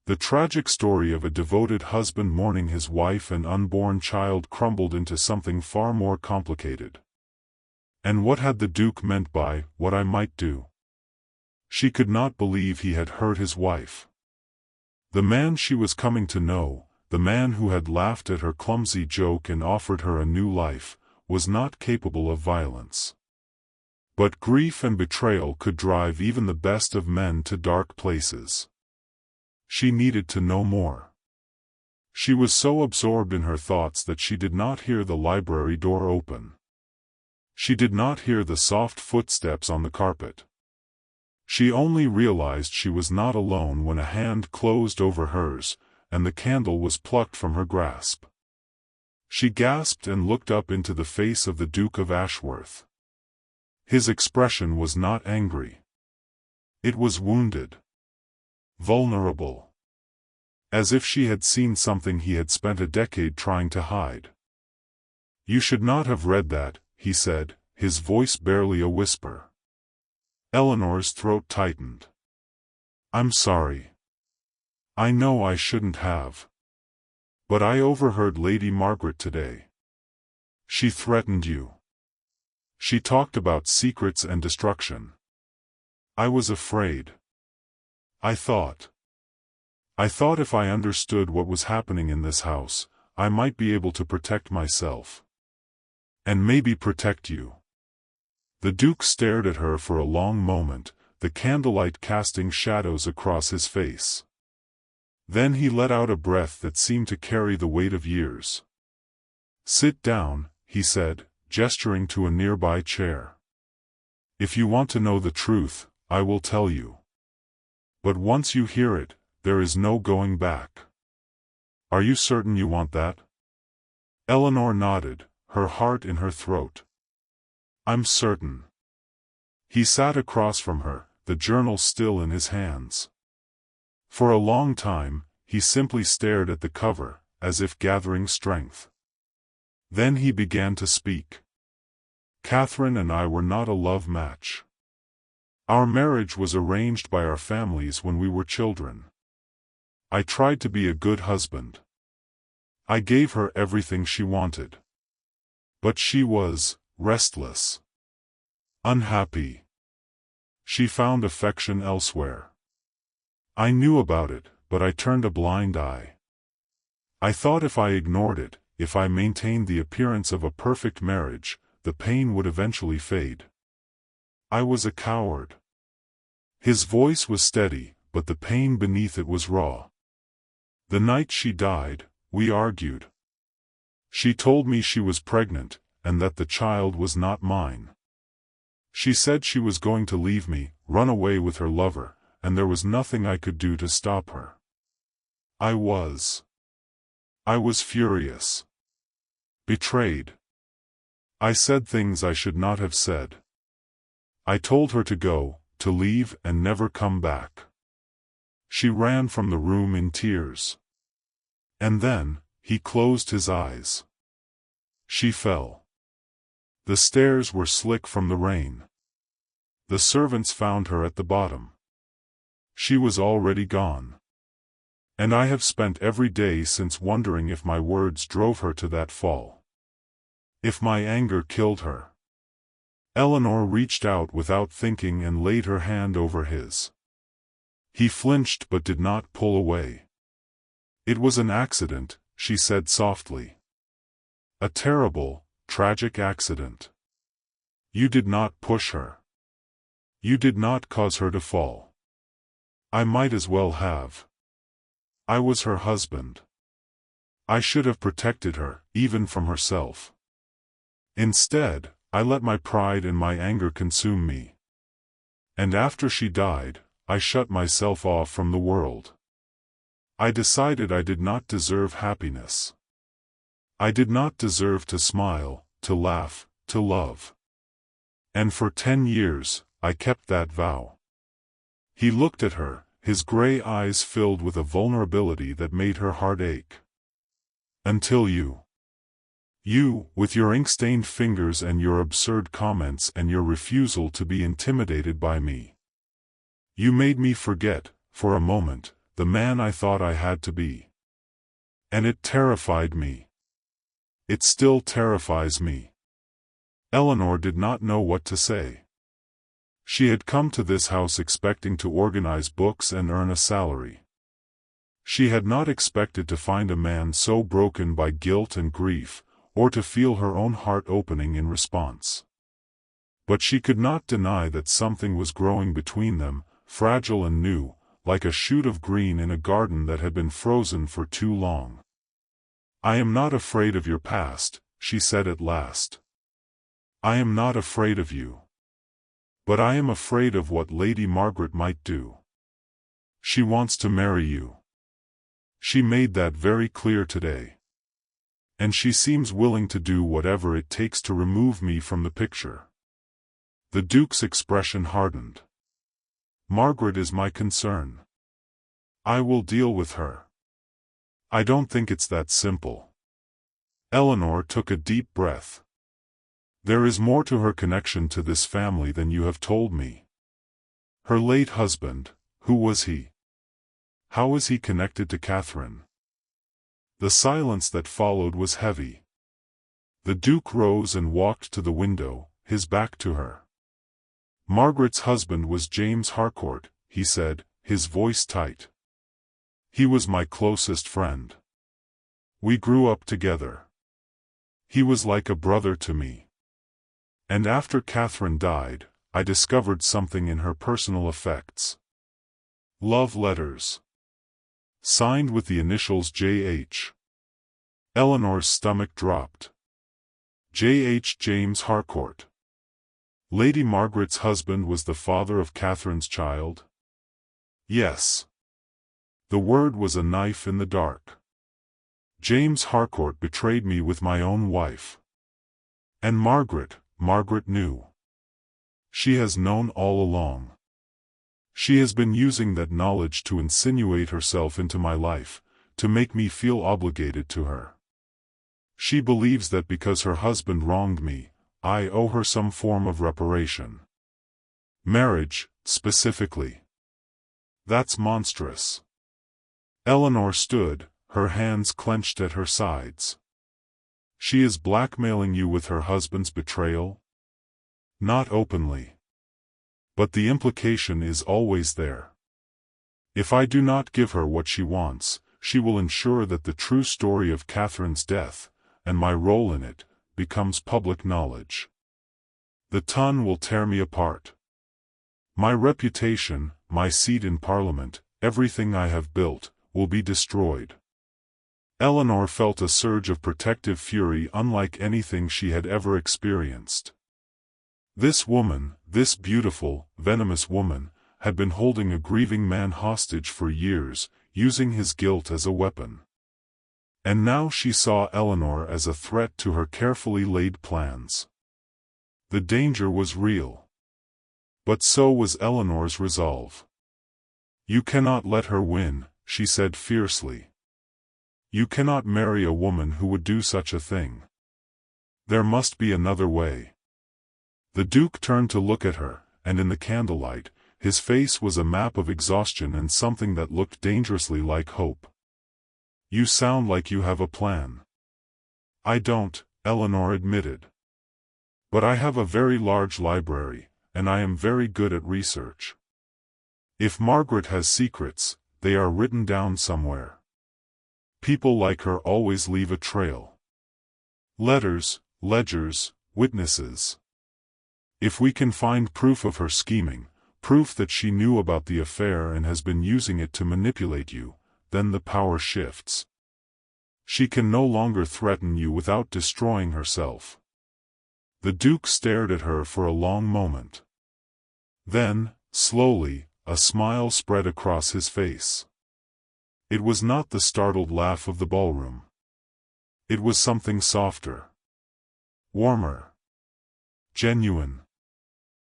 The tragic story of a devoted husband mourning his wife and unborn child crumbled into something far more complicated. And what had the Duke meant by "what I might do"? She could not believe he had hurt his wife. The man she was coming to know, the man who had laughed at her clumsy joke and offered her a new life, was not capable of violence. But grief and betrayal could drive even the best of men to dark places. She needed to know more. She was so absorbed in her thoughts that she did not hear the library door open. She did not hear the soft footsteps on the carpet. She only realized she was not alone when a hand closed over hers, and the candle was plucked from her grasp. She gasped and looked up into the face of the Duke of Ashworth. His expression was not angry. It was wounded. Vulnerable. As if she had seen something he had spent a decade trying to hide. "You should not have read that," he said, his voice barely a whisper. Eleanor's throat tightened. "I'm sorry. I know I shouldn't have. But I overheard Lady Margaret today. She threatened you. She talked about secrets and destruction. I was afraid. I thought if I understood what was happening in this house, I might be able to protect myself. And maybe protect you." The Duke stared at her for a long moment, the candlelight casting shadows across his face. Then he let out a breath that seemed to carry the weight of years. "Sit down," he said, gesturing to a nearby chair. "If you want to know the truth, I will tell you. But once you hear it, there is no going back. Are you certain you want that?" Eleanor nodded, her heart in her throat. "I'm certain." He sat across from her, the journal still in his hands. For a long time, he simply stared at the cover, as if gathering strength. Then he began to speak. "Catherine and I were not a love match. Our marriage was arranged by our families when we were children. I tried to be a good husband. I gave her everything she wanted. But she was restless. Unhappy. She found affection elsewhere. I knew about it, but I turned a blind eye. I thought if I ignored it, if I maintained the appearance of a perfect marriage, the pain would eventually fade. I was a coward." His voice was steady, but the pain beneath it was raw. "The night she died, we argued. She told me she was pregnant, and that the child was not mine. She said she was going to leave me, run away with her lover, and there was nothing I could do to stop her. I was furious. Betrayed. I said things I should not have said. I told her to go, to leave and never come back. She ran from the room in tears. And then, he closed his eyes. She fell. The stairs were slick from the rain. The servants found her at the bottom. She was already gone. And I have spent every day since wondering if my words drove her to that fall. If my anger killed her." Eleanor reached out without thinking and laid her hand over his. He flinched but did not pull away. "It was an accident," she said softly. "A terrible, tragic accident. You did not push her. You did not cause her to fall. I might as well have. I was her husband. I should have protected her, even from herself. Instead, I let my pride and my anger consume me. And after she died, I shut myself off from the world. I decided I did not deserve happiness. I did not deserve to smile, to laugh, to love. And for 10 years, I kept that vow. He looked at her, his gray eyes filled with a vulnerability that made her heart ache. Until you, with your ink-stained fingers and your absurd comments and your refusal to be intimidated by me. You made me forget, for a moment, the man I thought I had to be. And it terrified me. It still terrifies me. Eleanor did not know what to say. She had come to this house expecting to organize books and earn a salary. She had not expected to find a man so broken by guilt and grief, or to feel her own heart opening in response. But she could not deny that something was growing between them, fragile and new, like a shoot of green in a garden that had been frozen for too long. "I am not afraid of your past," she said at last. "I am not afraid of you. But I am afraid of what Lady Margaret might do. She wants to marry you. She made that very clear today. And she seems willing to do whatever it takes to remove me from the picture." The Duke's expression hardened. "Margaret is my concern. I will deal with her." "I don't think it's that simple." Eleanor took a deep breath. "There is more to her connection to this family than you have told me. Her late husband, who was he? How is he connected to Catherine?" The silence that followed was heavy. The Duke rose and walked to the window, his back to her. "Margaret's husband was James Harcourt," he said, his voice tight. "He was my closest friend. We grew up together. He was like a brother to me. And after Catherine died, I discovered something in her personal effects. Love letters. Signed with the initials J.H. Eleanor's stomach dropped. J.H. James Harcourt. Lady Margaret's husband was the father of Catherine's child? Yes. The word was a knife in the dark. James Harcourt betrayed me with my own wife. And Margaret knew. She has known all along. She has been using that knowledge to insinuate herself into my life, to make me feel obligated to her. She believes that because her husband wronged me, I owe her some form of reparation. Marriage, specifically. That's monstrous." Eleanor stood, her hands clenched at her sides. "She is blackmailing you with her husband's betrayal?" "Not openly. But the implication is always there. If I do not give her what she wants, she will ensure that the true story of Catherine's death, and my role in it, becomes public knowledge. The ton will tear me apart. My reputation, my seat in Parliament, everything I have built, will be destroyed." Eleanor felt a surge of protective fury unlike anything she had ever experienced. This woman, this beautiful, venomous woman, had been holding a grieving man hostage for years, using his guilt as a weapon. And now she saw Eleanor as a threat to her carefully laid plans. The danger was real. But so was Eleanor's resolve. "You cannot let her win," she said fiercely. "You cannot marry a woman who would do such a thing. There must be another way." The Duke turned to look at her, and in the candlelight, his face was a map of exhaustion and something that looked dangerously like hope. "You sound like you have a plan." "I don't," Eleanor admitted. "But I have a very large library, and I am very good at research. If Margaret has secrets, they are written down somewhere. People like her always leave a trail. Letters, ledgers, witnesses. If we can find proof of her scheming, proof that she knew about the affair and has been using it to manipulate you, then the power shifts. She can no longer threaten you without destroying herself." The Duke stared at her for a long moment. Then, slowly, a smile spread across his face. It was not the startled laugh of the ballroom. It was something softer. Warmer. Genuine.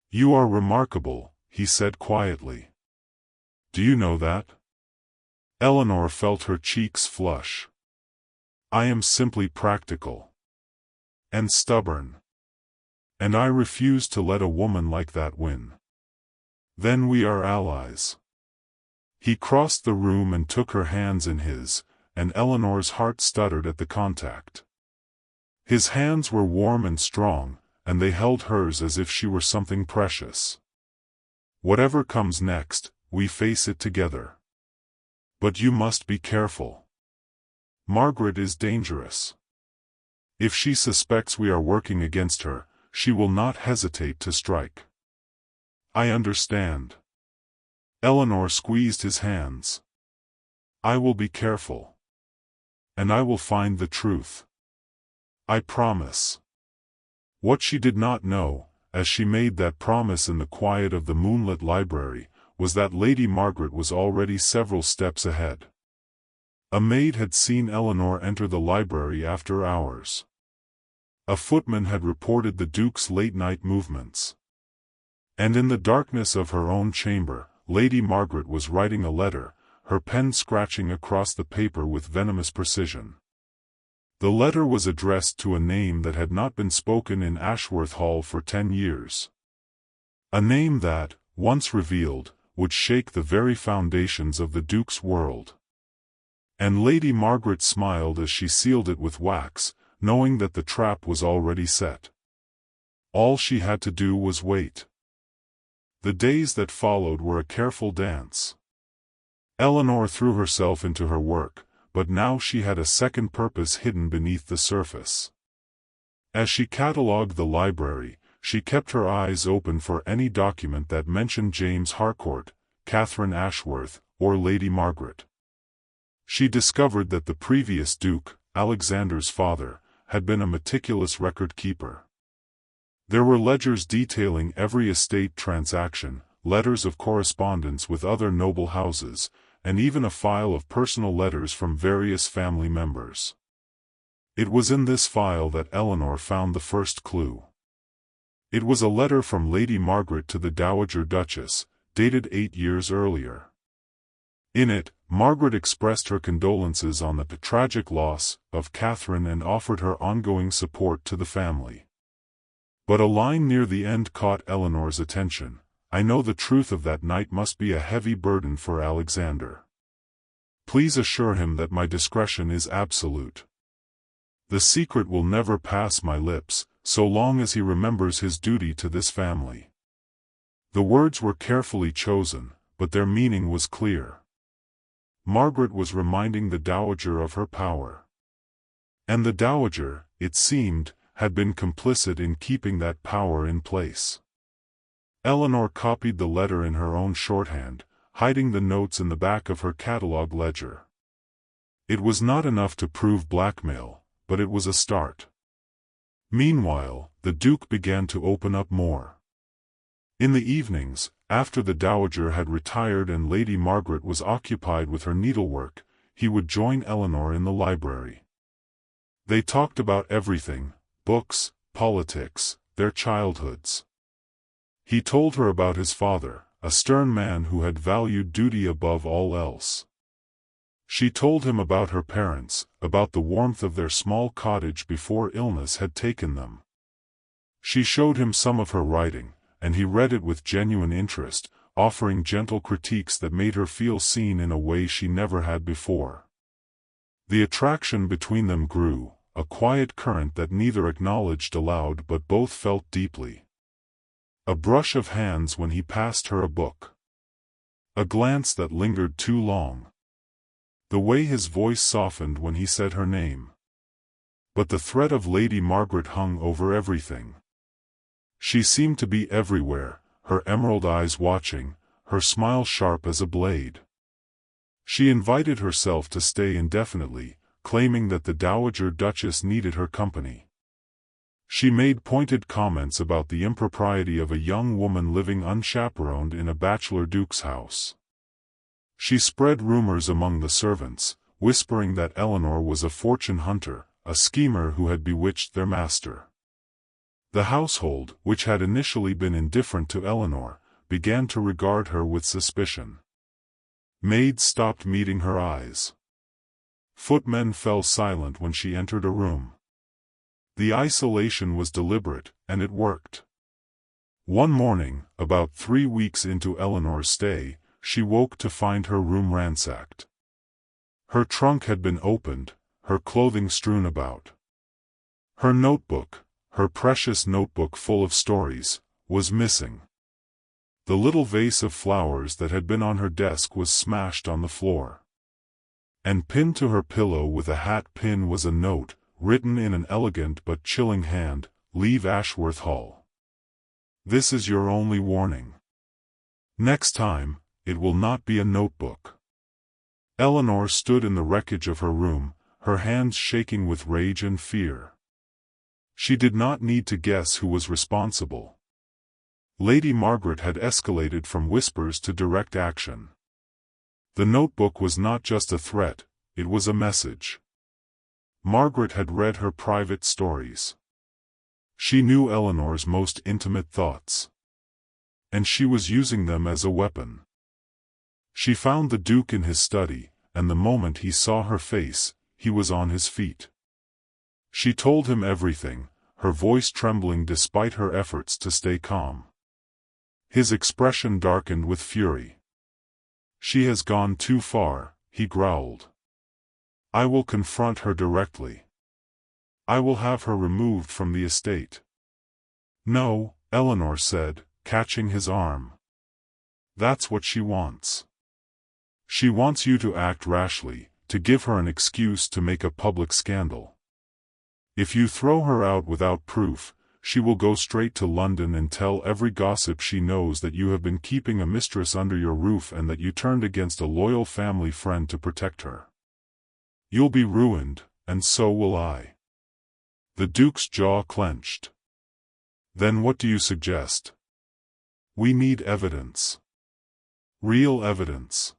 "You are remarkable," he said quietly. "Do you know that?" Eleanor felt her cheeks flush. "I am simply practical. And stubborn. And I refuse to let a woman like that win." "Then we are allies." He crossed the room and took her hands in his, and Eleanor's heart stuttered at the contact. His hands were warm and strong, and they held hers as if she were something precious. "Whatever comes next, we face it together. But you must be careful. Margaret is dangerous. If she suspects we are working against her, she will not hesitate to strike." "I understand." Eleanor squeezed his hands. "I will be careful. And I will find the truth. I promise." What she did not know, as she made that promise in the quiet of the moonlit library, was that Lady Margaret was already several steps ahead. A maid had seen Eleanor enter the library after hours. A footman had reported the Duke's late-night movements. And in the darkness of her own chamber, Lady Margaret was writing a letter, her pen scratching across the paper with venomous precision. The letter was addressed to a name that had not been spoken in Ashworth Hall for 10 years. A name that, once revealed, would shake the very foundations of the Duke's world. And Lady Margaret smiled as she sealed it with wax, knowing that the trap was already set. All she had to do was wait. The days that followed were a careful dance. Eleanor threw herself into her work, but now she had a second purpose hidden beneath the surface. As she catalogued the library, she kept her eyes open for any document that mentioned James Harcourt, Catherine Ashworth, or Lady Margaret. She discovered that the previous Duke, Alexander's father, had been a meticulous record-keeper. There were ledgers detailing every estate transaction, letters of correspondence with other noble houses, and even a file of personal letters from various family members. It was in this file that Eleanor found the first clue. It was a letter from Lady Margaret to the Dowager Duchess, dated 8 years earlier. In it, Margaret expressed her condolences on the tragic loss of Catherine and offered her ongoing support to the family. But a line near the end caught Eleanor's attention. "I know the truth of that night must be a heavy burden for Alexander. Please assure him that my discretion is absolute. The secret will never pass my lips, so long as he remembers his duty to this family." The words were carefully chosen, but their meaning was clear. Margaret was reminding the Dowager of her power. And the Dowager, it seemed, had been complicit in keeping that power in place. Eleanor copied the letter in her own shorthand, hiding the notes in the back of her catalogue ledger. It was not enough to prove blackmail, but it was a start. Meanwhile, the Duke began to open up more. In the evenings, after the Dowager had retired and Lady Margaret was occupied with her needlework, he would join Eleanor in the library. They talked about everything: books, politics, their childhoods. He told her about his father, a stern man who had valued duty above all else. She told him about her parents, about the warmth of their small cottage before illness had taken them. She showed him some of her writing, and he read it with genuine interest, offering gentle critiques that made her feel seen in a way she never had before. The attraction between them grew, a quiet current that neither acknowledged aloud but both felt deeply. A brush of hands when he passed her a book. A glance that lingered too long. The way his voice softened when he said her name. But the threat of Lady Margaret hung over everything. She seemed to be everywhere, her emerald eyes watching, her smile sharp as a blade. She invited herself to stay indefinitely, claiming that the Dowager Duchess needed her company. She made pointed comments about the impropriety of a young woman living unchaperoned in a bachelor duke's house. She spread rumors among the servants, whispering that Eleanor was a fortune hunter, a schemer who had bewitched their master. The household, which had initially been indifferent to Eleanor, began to regard her with suspicion. Maids stopped meeting her eyes. Footmen fell silent when she entered a room. The isolation was deliberate, and it worked. One morning, about 3 weeks into Eleanor's stay, she woke to find her room ransacked. Her trunk had been opened, her clothing strewn about. Her notebook, her precious notebook full of stories, was missing. The little vase of flowers that had been on her desk was smashed on the floor. And pinned to her pillow with a hat pin was a note, written in an elegant but chilling hand, "Leave Ashworth Hall. This is your only warning. Next time, it will not be a notebook." Eleanor stood in the wreckage of her room, her hands shaking with rage and fear. She did not need to guess who was responsible. Lady Margaret had escalated from whispers to direct action. The notebook was not just a threat, it was a message. Margaret had read her private stories. She knew Eleanor's most intimate thoughts. And she was using them as a weapon. She found the Duke in his study, and the moment he saw her face, he was on his feet. She told him everything, her voice trembling despite her efforts to stay calm. His expression darkened with fury. "She has gone too far," he growled. "I will confront her directly. I will have her removed from the estate." "No," Eleanor said, catching his arm. "That's what she wants. She wants you to act rashly, to give her an excuse to make a public scandal. If you throw her out without proof, she will go straight to London and tell every gossip she knows that you have been keeping a mistress under your roof and that you turned against a loyal family friend to protect her. You'll be ruined, and so will I." The Duke's jaw clenched. "Then what do you suggest?" "We need evidence. Real evidence.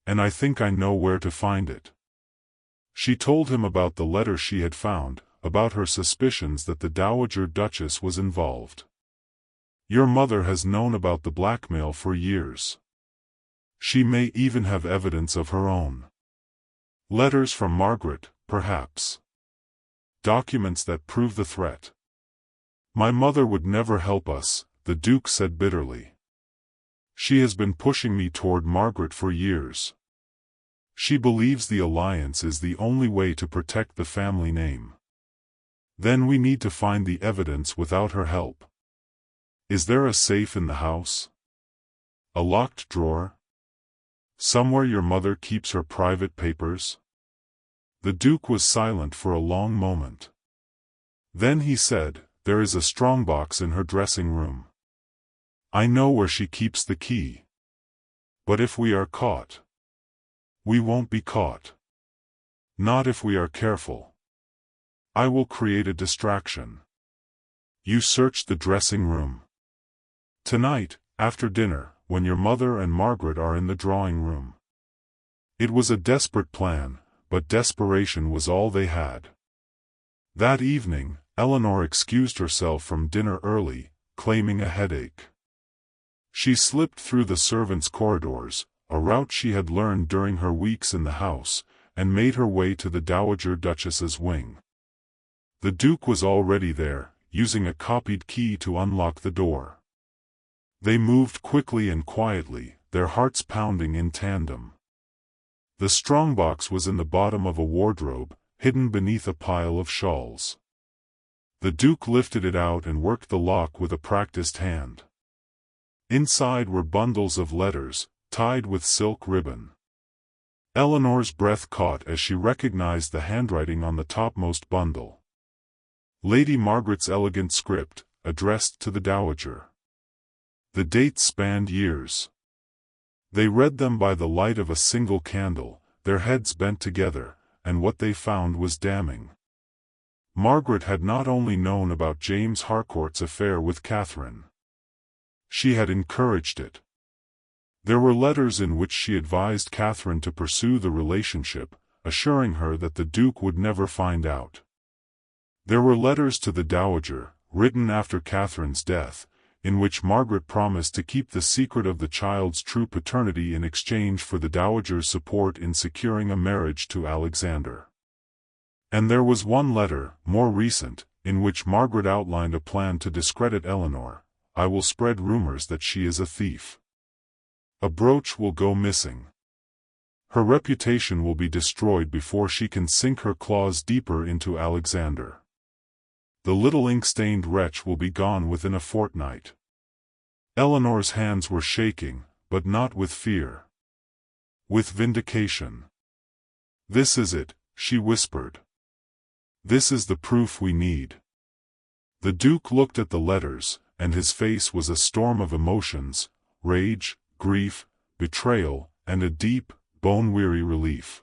And I think I know where to find it." She told him about the letter she had found, about her suspicions that the Dowager Duchess was involved. "Your mother has known about the blackmail for years. She may even have evidence of her own. Letters from Margaret, perhaps. Documents that prove the threat." "My mother would never help us," the Duke said bitterly. "She has been pushing me toward Margaret for years. She believes the alliance is the only way to protect the family name. Then we need to find the evidence without her help. Is there a safe in the house? A locked drawer? Somewhere your mother keeps her private papers?" The Duke was silent for a long moment. Then he said, "There is a strongbox in her dressing room. I know where she keeps the key. But if we are caught..." "We won't be caught. Not if we are careful. I will create a distraction. You search the dressing room. Tonight, after dinner, when your mother and Margaret are in the drawing room." It was a desperate plan, but desperation was all they had. That evening, Eleanor excused herself from dinner early, claiming a headache. She slipped through the servants' corridors, a route she had learned during her weeks in the house, and made her way to the Dowager Duchess's wing. The Duke was already there, using a copied key to unlock the door. They moved quickly and quietly, their hearts pounding in tandem. The strongbox was in the bottom of a wardrobe, hidden beneath a pile of shawls. The Duke lifted it out and worked the lock with a practiced hand. Inside were bundles of letters, tied with silk ribbon. Eleanor's breath caught as she recognized the handwriting on the topmost bundle. Lady Margaret's elegant script, addressed to the Dowager. The dates spanned years. They read them by the light of a single candle, their heads bent together, and what they found was damning. Margaret had not only known about James Harcourt's affair with Catherine. She had encouraged it. There were letters in which she advised Catherine to pursue the relationship, assuring her that the Duke would never find out. There were letters to the Dowager, written after Catherine's death, in which Margaret promised to keep the secret of the child's true paternity in exchange for the Dowager's support in securing a marriage to Alexander. And there was one letter, more recent, in which Margaret outlined a plan to discredit Eleanor. I will spread rumors that she is a thief. A brooch will go missing. Her reputation will be destroyed before she can sink her claws deeper into Alexander. The little ink-stained wretch will be gone within a fortnight. Eleanor's hands were shaking, but not with fear. With vindication. This is it, she whispered. This is the proof we need. The Duke looked at the letters, and his face was a storm of emotions, rage, grief, betrayal, and a deep, bone-weary relief.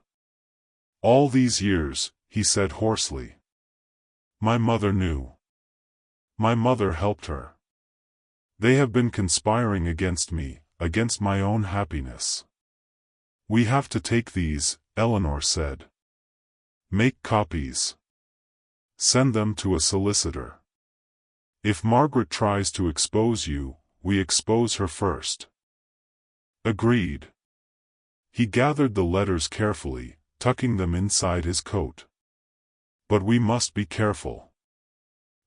All these years, he said hoarsely. My mother knew. My mother helped her. They have been conspiring against me, against my own happiness. We have to take these, Eleanor said. Make copies. Send them to a solicitor. If Margaret tries to expose you, we expose her first. Agreed. He gathered the letters carefully, tucking them inside his coat. But we must be careful.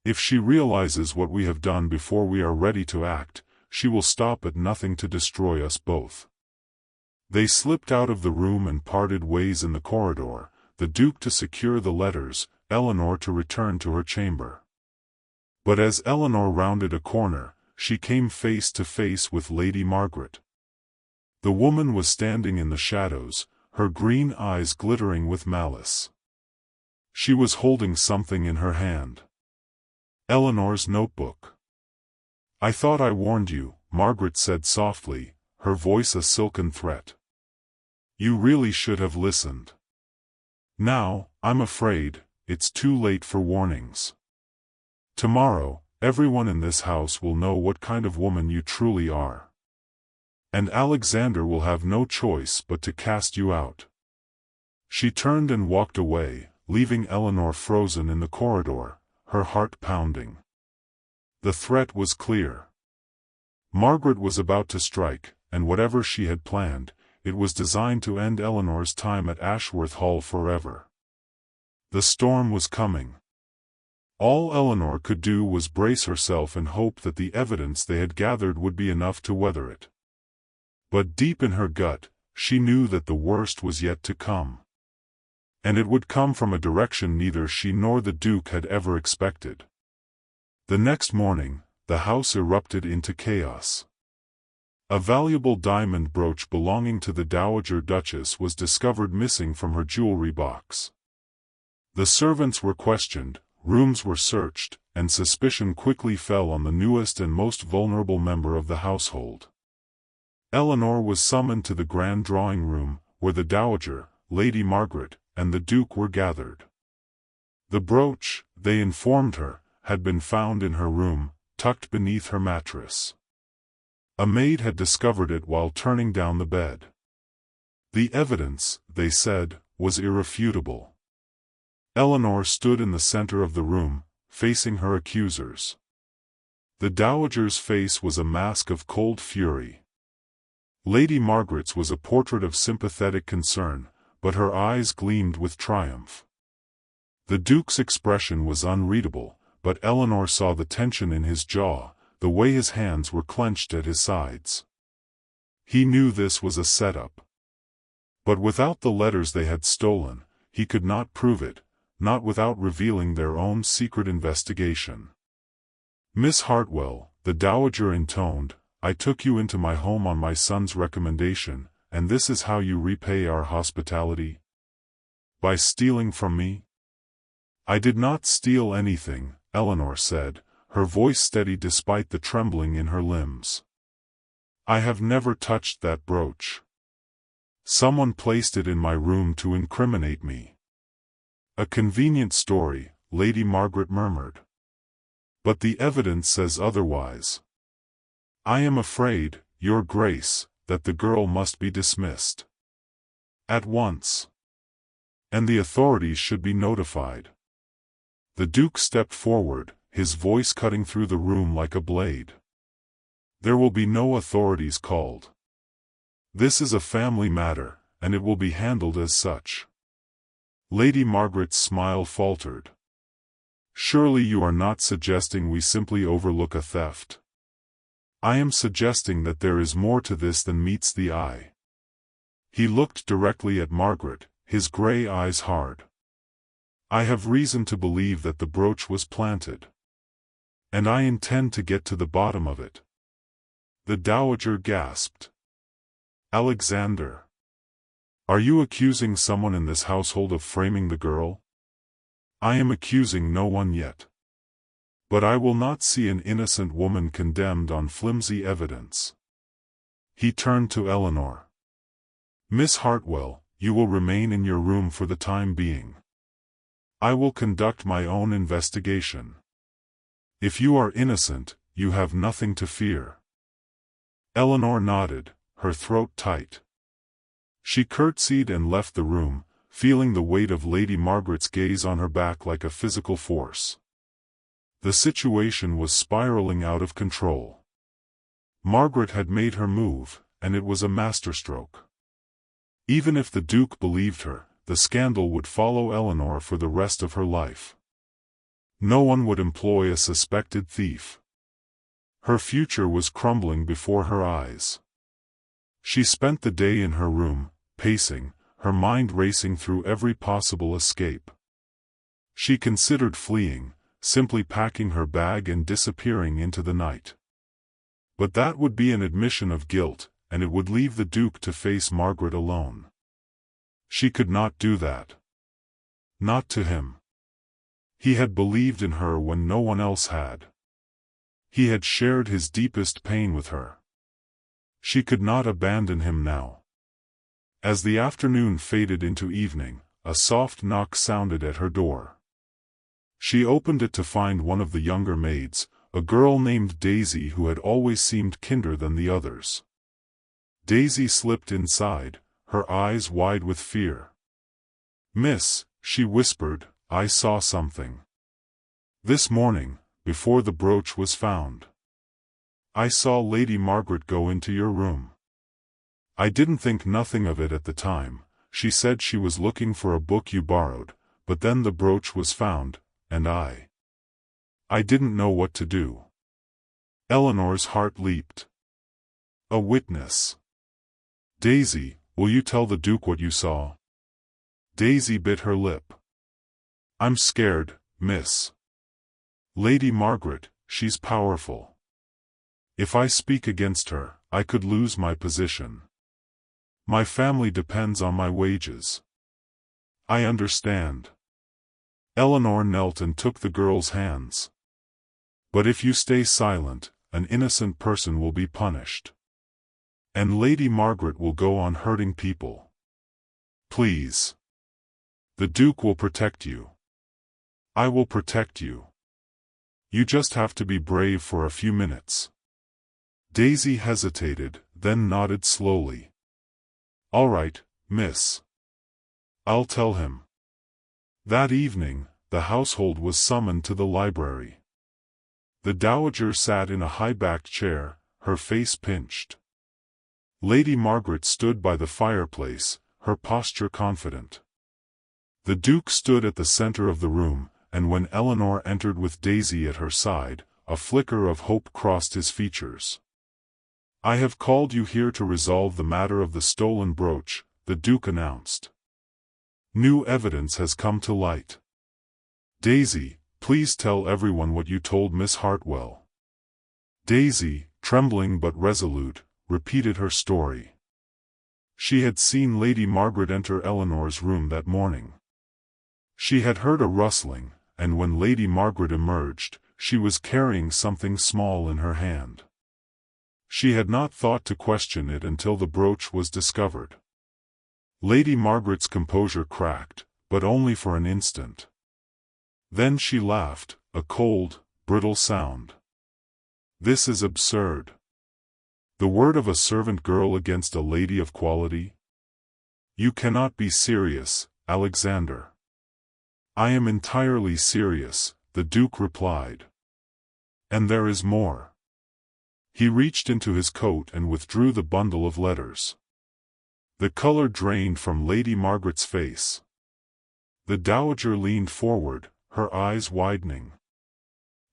If she realizes what we have done before we are ready to act, she will stop at nothing to destroy us both. They slipped out of the room and parted ways in the corridor, the Duke to secure the letters, Eleanor to return to her chamber. But as Eleanor rounded a corner, she came face to face with Lady Margaret. The woman was standing in the shadows, her green eyes glittering with malice. She was holding something in her hand. Eleanor's notebook. I thought I warned you, Margaret said softly, her voice a silken threat. You really should have listened. Now, I'm afraid, it's too late for warnings. Tomorrow, everyone in this house will know what kind of woman you truly are. And Alexander will have no choice but to cast you out. She turned and walked away, leaving Eleanor frozen in the corridor, her heart pounding. The threat was clear. Margaret was about to strike, and whatever she had planned, it was designed to end Eleanor's time at Ashworth Hall forever. The storm was coming. All Eleanor could do was brace herself and hope that the evidence they had gathered would be enough to weather it. But deep in her gut, she knew that the worst was yet to come. And it would come from a direction neither she nor the Duke had ever expected. The next morning, the house erupted into chaos. A valuable diamond brooch belonging to the Dowager Duchess was discovered missing from her jewelry box. The servants were questioned, rooms were searched, and suspicion quickly fell on the newest and most vulnerable member of the household. Eleanor was summoned to the grand drawing room, where the Dowager, Lady Margaret, and the Duke were gathered. The brooch, they informed her, had been found in her room, tucked beneath her mattress. A maid had discovered it while turning down the bed. The evidence, they said, was irrefutable. Eleanor stood in the center of the room, facing her accusers. The Dowager's face was a mask of cold fury. Lady Margaret's was a portrait of sympathetic concern, but her eyes gleamed with triumph. The Duke's expression was unreadable, but Eleanor saw the tension in his jaw, the way his hands were clenched at his sides. He knew this was a setup. But without the letters they had stolen, he could not prove it, not without revealing their own secret investigation. Miss Hartwell, the Dowager intoned, I took you into my home on my son's recommendation, and this is how you repay our hospitality? By stealing from me? I did not steal anything, Eleanor said, her voice steady despite the trembling in her limbs. I have never touched that brooch. Someone placed it in my room to incriminate me. A convenient story, Lady Margaret murmured. But the evidence says otherwise. I am afraid, Your Grace, that the girl must be dismissed. At once. And the authorities should be notified. The Duke stepped forward, his voice cutting through the room like a blade. There will be no authorities called. This is a family matter, and it will be handled as such. Lady Margaret's smile faltered. Surely you are not suggesting we simply overlook a theft. I am suggesting that there is more to this than meets the eye. He looked directly at Margaret, his grey eyes hard. I have reason to believe that the brooch was planted. And I intend to get to the bottom of it. The Dowager gasped. Alexander. Are you accusing someone in this household of framing the girl? I am accusing no one yet. But I will not see an innocent woman condemned on flimsy evidence. He turned to Eleanor. Miss Hartwell, you will remain in your room for the time being. I will conduct my own investigation. If you are innocent, you have nothing to fear. Eleanor nodded, her throat tight. She curtsied and left the room, feeling the weight of Lady Margaret's gaze on her back like a physical force. The situation was spiraling out of control. Margaret had made her move, and it was a masterstroke. Even if the Duke believed her, the scandal would follow Eleanor for the rest of her life. No one would employ a suspected thief. Her future was crumbling before her eyes. She spent the day in her room, pacing, her mind racing through every possible escape. She considered fleeing, simply packing her bag and disappearing into the night. But that would be an admission of guilt, and it would leave the Duke to face Margaret alone. She could not do that. Not to him. He had believed in her when no one else had. He had shared his deepest pain with her. She could not abandon him now. As the afternoon faded into evening, a soft knock sounded at her door. She opened it to find one of the younger maids, a girl named Daisy who had always seemed kinder than the others. Daisy slipped inside, her eyes wide with fear. "Miss," she whispered, "I saw something. This morning, before the brooch was found. I saw Lady Margaret go into your room. I didn't think nothing of it at the time. She said she was looking for a book you borrowed, but then the brooch was found, and I didn't know what to do." Eleanor's heart leaped. A witness. "Daisy, will you tell the Duke what you saw?" Daisy bit her lip. "I'm scared, miss. Lady Margaret, she's powerful. If I speak against her, I could lose my position. My family depends on my wages." "I understand." Eleanor knelt and took the girl's hands. "But if you stay silent, an innocent person will be punished. And Lady Margaret will go on hurting people. Please. The Duke will protect you. I will protect you. You just have to be brave for a few minutes." Daisy hesitated, then nodded slowly. "All right, miss. I'll tell him." That evening, the household was summoned to the library. The Dowager sat in a high-backed chair, her face pinched. Lady Margaret stood by the fireplace, her posture confident. The Duke stood at the center of the room, and when Eleanor entered with Daisy at her side, a flicker of hope crossed his features. "I have called you here to resolve the matter of the stolen brooch," the Duke announced. "New evidence has come to light. Daisy, please tell everyone what you told Miss Hartwell." Daisy, trembling but resolute, repeated her story. She had seen Lady Margaret enter Eleanor's room that morning. She had heard a rustling, and when Lady Margaret emerged, she was carrying something small in her hand. She had not thought to question it until the brooch was discovered. Lady Margaret's composure cracked, but only for an instant. Then she laughed, a cold, brittle sound. This is absurd. The word of a servant girl against a lady of quality? You cannot be serious, Alexander. I am entirely serious, the Duke replied. And there is more. He reached into his coat and withdrew the bundle of letters. The color drained from Lady Margaret's face. The dowager leaned forward, her eyes widening.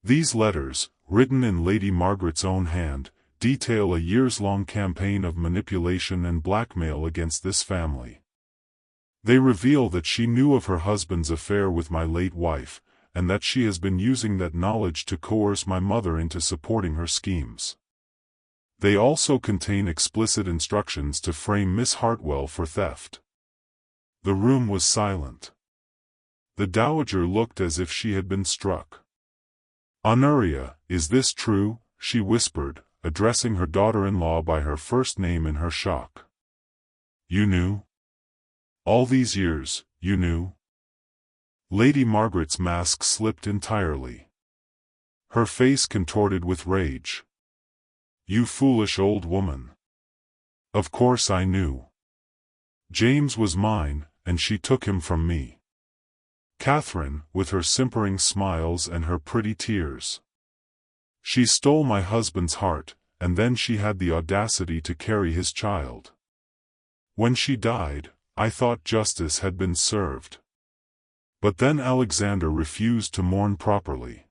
These letters, written in Lady Margaret's own hand, detail a years-long campaign of manipulation and blackmail against this family. They reveal that she knew of her husband's affair with my late wife, and that she has been using that knowledge to coerce my mother into supporting her schemes. They also contain explicit instructions to frame Miss Hartwell for theft. The room was silent. The dowager looked as if she had been struck. "Honoria, is this true?" she whispered, addressing her daughter-in-law by her first name in her shock. "You knew? All these years, you knew?" Lady Margaret's mask slipped entirely. Her face contorted with rage. "You foolish old woman. Of course I knew. James was mine, and she took him from me. Catherine, with her simpering smiles and her pretty tears. She stole my husband's heart, and then she had the audacity to carry his child. When she died, I thought justice had been served. But then Alexander refused to mourn properly.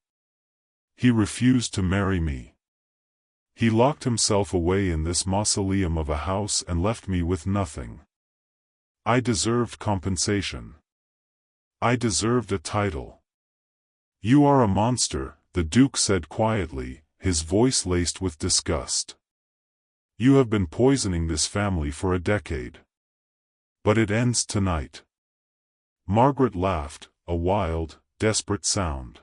He refused to marry me. He locked himself away in this mausoleum of a house and left me with nothing. I deserved compensation. I deserved a title." "You are a monster," the Duke said quietly, his voice laced with disgust. "You have been poisoning this family for a decade. But it ends tonight." Margaret laughed, a wild, desperate sound.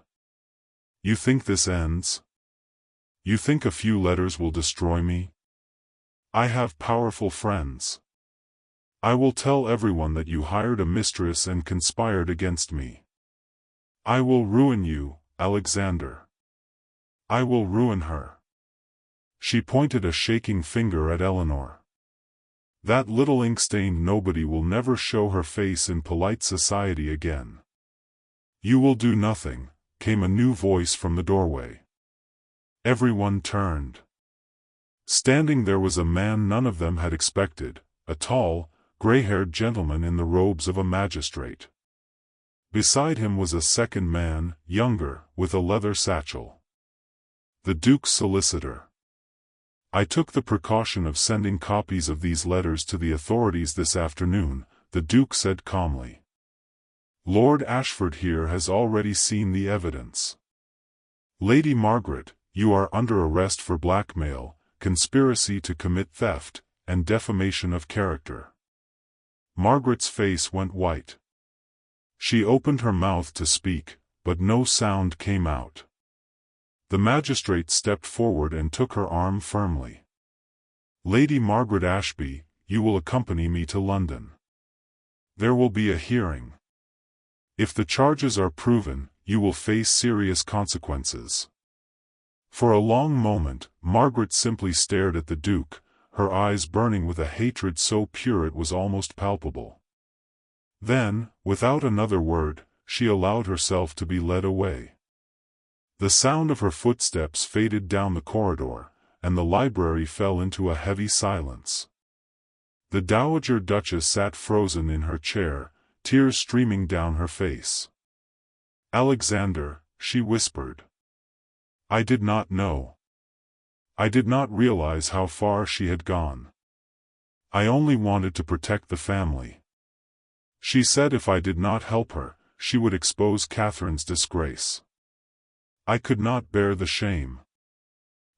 "You think this ends? You think a few letters will destroy me? I have powerful friends. I will tell everyone that you hired a mistress and conspired against me. I will ruin you, Alexander. I will ruin her." She pointed a shaking finger at Eleanor. "That little ink-stained nobody will never show her face in polite society again." "You will do nothing," came a new voice from the doorway. Everyone turned. Standing there was a man none of them had expected, a tall, gray-haired gentleman in the robes of a magistrate. Beside him was a second man, younger, with a leather satchel. The Duke's solicitor. "I took the precaution of sending copies of these letters to the authorities this afternoon," the Duke said calmly. "Lord Ashford here has already seen the evidence. Lady Margaret, you are under arrest for blackmail, conspiracy to commit theft, and defamation of character." Margaret's face went white. She opened her mouth to speak, but no sound came out. The magistrate stepped forward and took her arm firmly. "Lady Margaret Ashby, you will accompany me to London. There will be a hearing. If the charges are proven, you will face serious consequences." For a long moment, Margaret simply stared at the Duke, her eyes burning with a hatred so pure it was almost palpable. Then, without another word, she allowed herself to be led away. The sound of her footsteps faded down the corridor, and the library fell into a heavy silence. The Dowager Duchess sat frozen in her chair, tears streaming down her face. "Alexander," she whispered. "I did not know. I did not realize how far she had gone. I only wanted to protect the family. She said if I did not help her, she would expose Catherine's disgrace. I could not bear the shame."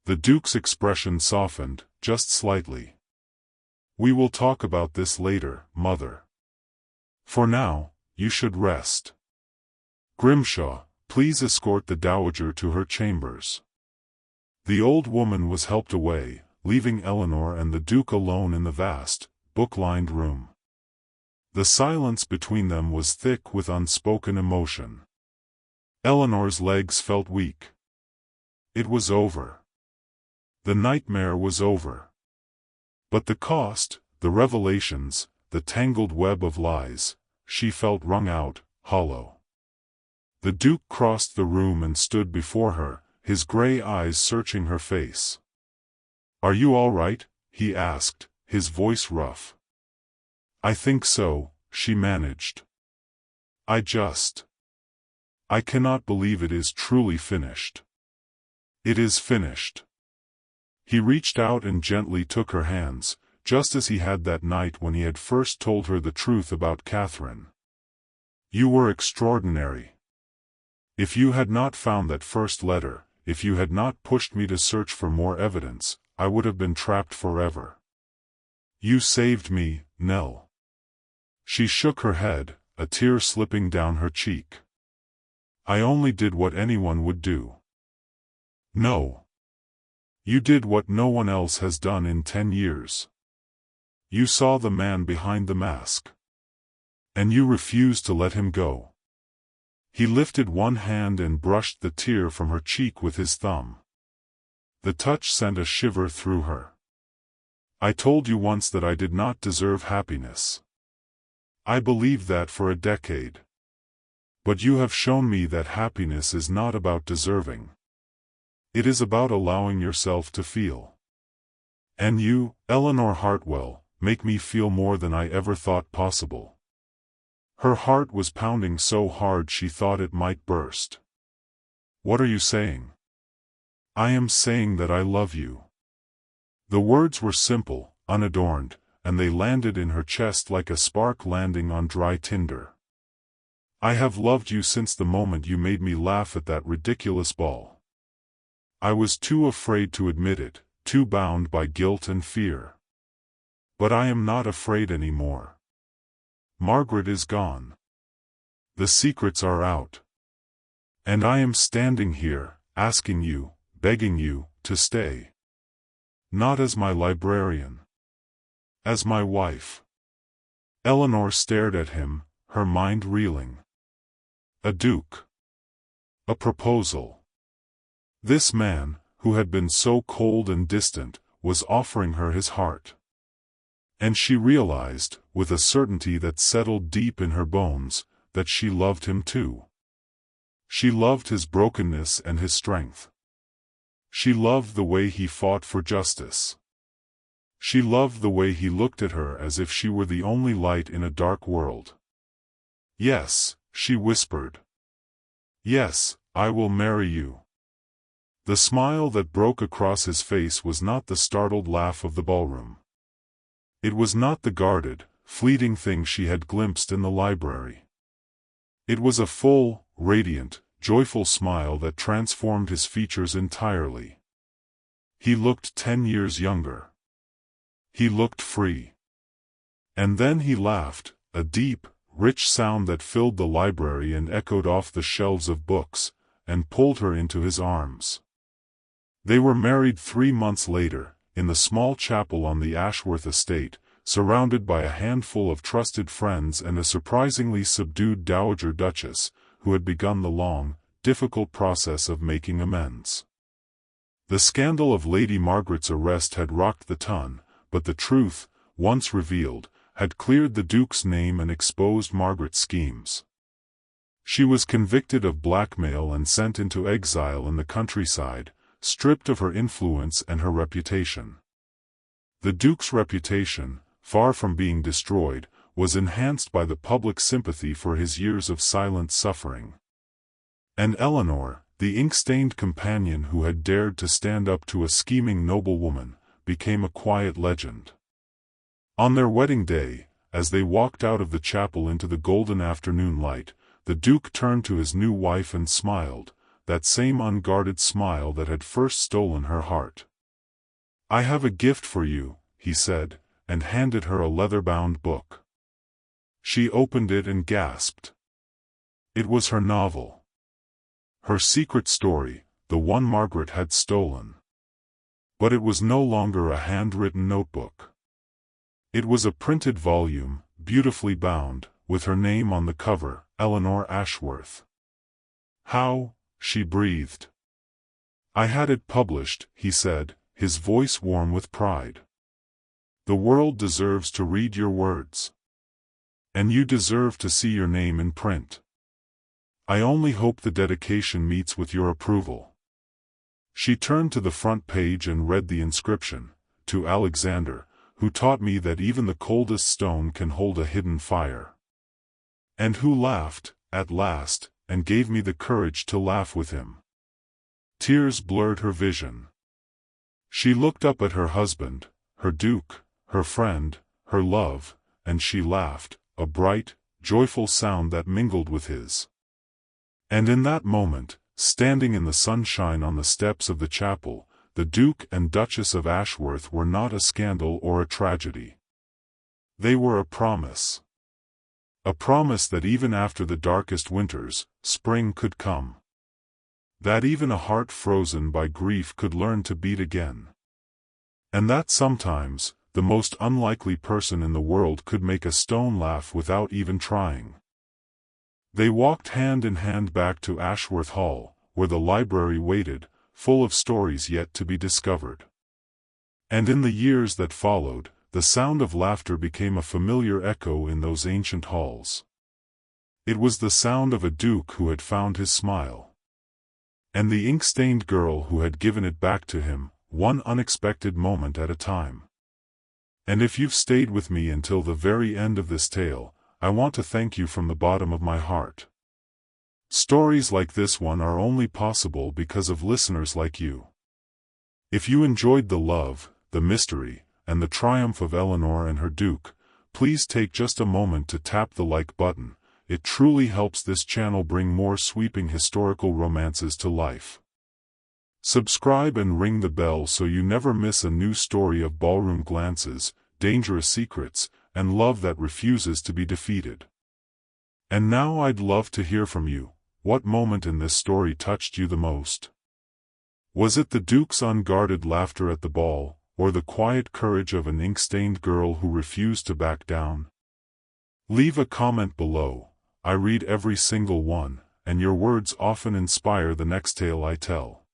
The Duke's expression softened, just slightly. "We will talk about this later, Mother. For now, you should rest. Grimshaw, please escort the Dowager to her chambers." The old woman was helped away, leaving Eleanor and the Duke alone in the vast, book-lined room. The silence between them was thick with unspoken emotion. Eleanor's legs felt weak. It was over. The nightmare was over. But the cost, the revelations, the tangled web of lies, she felt wrung out, hollow. The Duke crossed the room and stood before her, his gray eyes searching her face. "Are you all right?" he asked, his voice rough. "I think so," she managed. I cannot believe it is truly finished." "It is finished." He reached out and gently took her hands, just as he had that night when he had first told her the truth about Catherine. "You were extraordinary. If you had not found that first letter, if you had not pushed me to search for more evidence, I would have been trapped forever. You saved me, Nell." She shook her head, a tear slipping down her cheek. "I only did what anyone would do." "No. You did what no one else has done in 10 years. You saw the man behind the mask. And you refused to let him go." He lifted one hand and brushed the tear from her cheek with his thumb. The touch sent a shiver through her. "I told you once that I did not deserve happiness. I believed that for a decade. But you have shown me that happiness is not about deserving. It is about allowing yourself to feel. And you, Eleanor Hartwell, make me feel more than I ever thought possible." Her heart was pounding so hard she thought it might burst. "What are you saying?" "I am saying that I love you." The words were simple, unadorned, and they landed in her chest like a spark landing on dry tinder. "I have loved you since the moment you made me laugh at that ridiculous ball. I was too afraid to admit it, too bound by guilt and fear. But I am not afraid anymore. Margaret is gone. The secrets are out. And I am standing here, asking you, begging you, to stay. Not as my librarian. As my wife." Eleanor stared at him, her mind reeling. A duke. A proposal. This man, who had been so cold and distant, was offering her his heart. And she realized, with a certainty that settled deep in her bones, that she loved him too. She loved his brokenness and his strength. She loved the way he fought for justice. She loved the way he looked at her as if she were the only light in a dark world. "Yes," she whispered. "Yes, I will marry you." The smile that broke across his face was not the startled laugh of the ballroom. It was not the guarded, fleeting thing she had glimpsed in the library. It was a full, radiant, joyful smile that transformed his features entirely. He looked 10 years younger. He looked free. And then he laughed, a deep, rich sound that filled the library and echoed off the shelves of books, and pulled her into his arms. They were married 3 months later, in the small chapel on the Ashworth estate, surrounded by a handful of trusted friends and a surprisingly subdued dowager duchess, who had begun the long, difficult process of making amends. The scandal of Lady Margaret's arrest had rocked the ton, but the truth, once revealed, had cleared the Duke's name and exposed Margaret's schemes. She was convicted of blackmail and sent into exile in the countryside, stripped of her influence and her reputation. The Duke's reputation, far from being destroyed, was enhanced by the public sympathy for his years of silent suffering. And Eleanor, the ink-stained companion who had dared to stand up to a scheming noblewoman, became a quiet legend. On their wedding day, as they walked out of the chapel into the golden afternoon light, the Duke turned to his new wife and smiled, that same unguarded smile that had first stolen her heart. "I have a gift for you," he said, and handed her a leather-bound book. She opened it and gasped. It was her novel. Her secret story, the one Margaret had stolen. But it was no longer a handwritten notebook. It was a printed volume, beautifully bound, with her name on the cover, Eleanor Ashworth. How? She breathed. I had it published, he said, his voice warm with pride. The world deserves to read your words. And you deserve to see your name in print. I only hope the dedication meets with your approval. She turned to the front page and read the inscription, "To Alexander, who taught me that even the coldest stone can hold a hidden fire. And who laughed, at last, and gave me the courage to laugh with him." Tears blurred her vision. She looked up at her husband, her duke, her friend, her love, and she laughed, a bright, joyful sound that mingled with his. And in that moment, standing in the sunshine on the steps of the chapel, the Duke and Duchess of Ashworth were not a scandal or a tragedy. They were a promise. A promise that even after the darkest winters, spring could come. That even a heart frozen by grief could learn to beat again. And that sometimes, the most unlikely person in the world could make a stone laugh without even trying. They walked hand in hand back to Ashworth Hall, where the library waited, full of stories yet to be discovered. And in the years that followed, the sound of laughter became a familiar echo in those ancient halls. It was the sound of a duke who had found his smile. And the ink-stained girl who had given it back to him, one unexpected moment at a time. And if you've stayed with me until the very end of this tale, I want to thank you from the bottom of my heart. Stories like this one are only possible because of listeners like you. If you enjoyed the love, the mystery, and the triumph of Eleanor and her duke, please take just a moment to tap the like button. It truly helps this channel bring more sweeping historical romances to life. Subscribe and ring the bell so you never miss a new story of ballroom glances, dangerous secrets, and love that refuses to be defeated. And now I'd love to hear from you. What moment in this story touched you the most? Was it the Duke's unguarded laughter at the ball, or the quiet courage of an ink-stained girl who refused to back down? Leave a comment below. I read every single one, and your words often inspire the next tale I tell.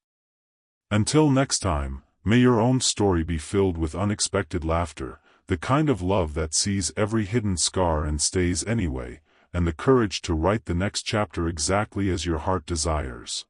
Until next time, may your own story be filled with unexpected laughter, the kind of love that sees every hidden scar and stays anyway, and the courage to write the next chapter exactly as your heart desires.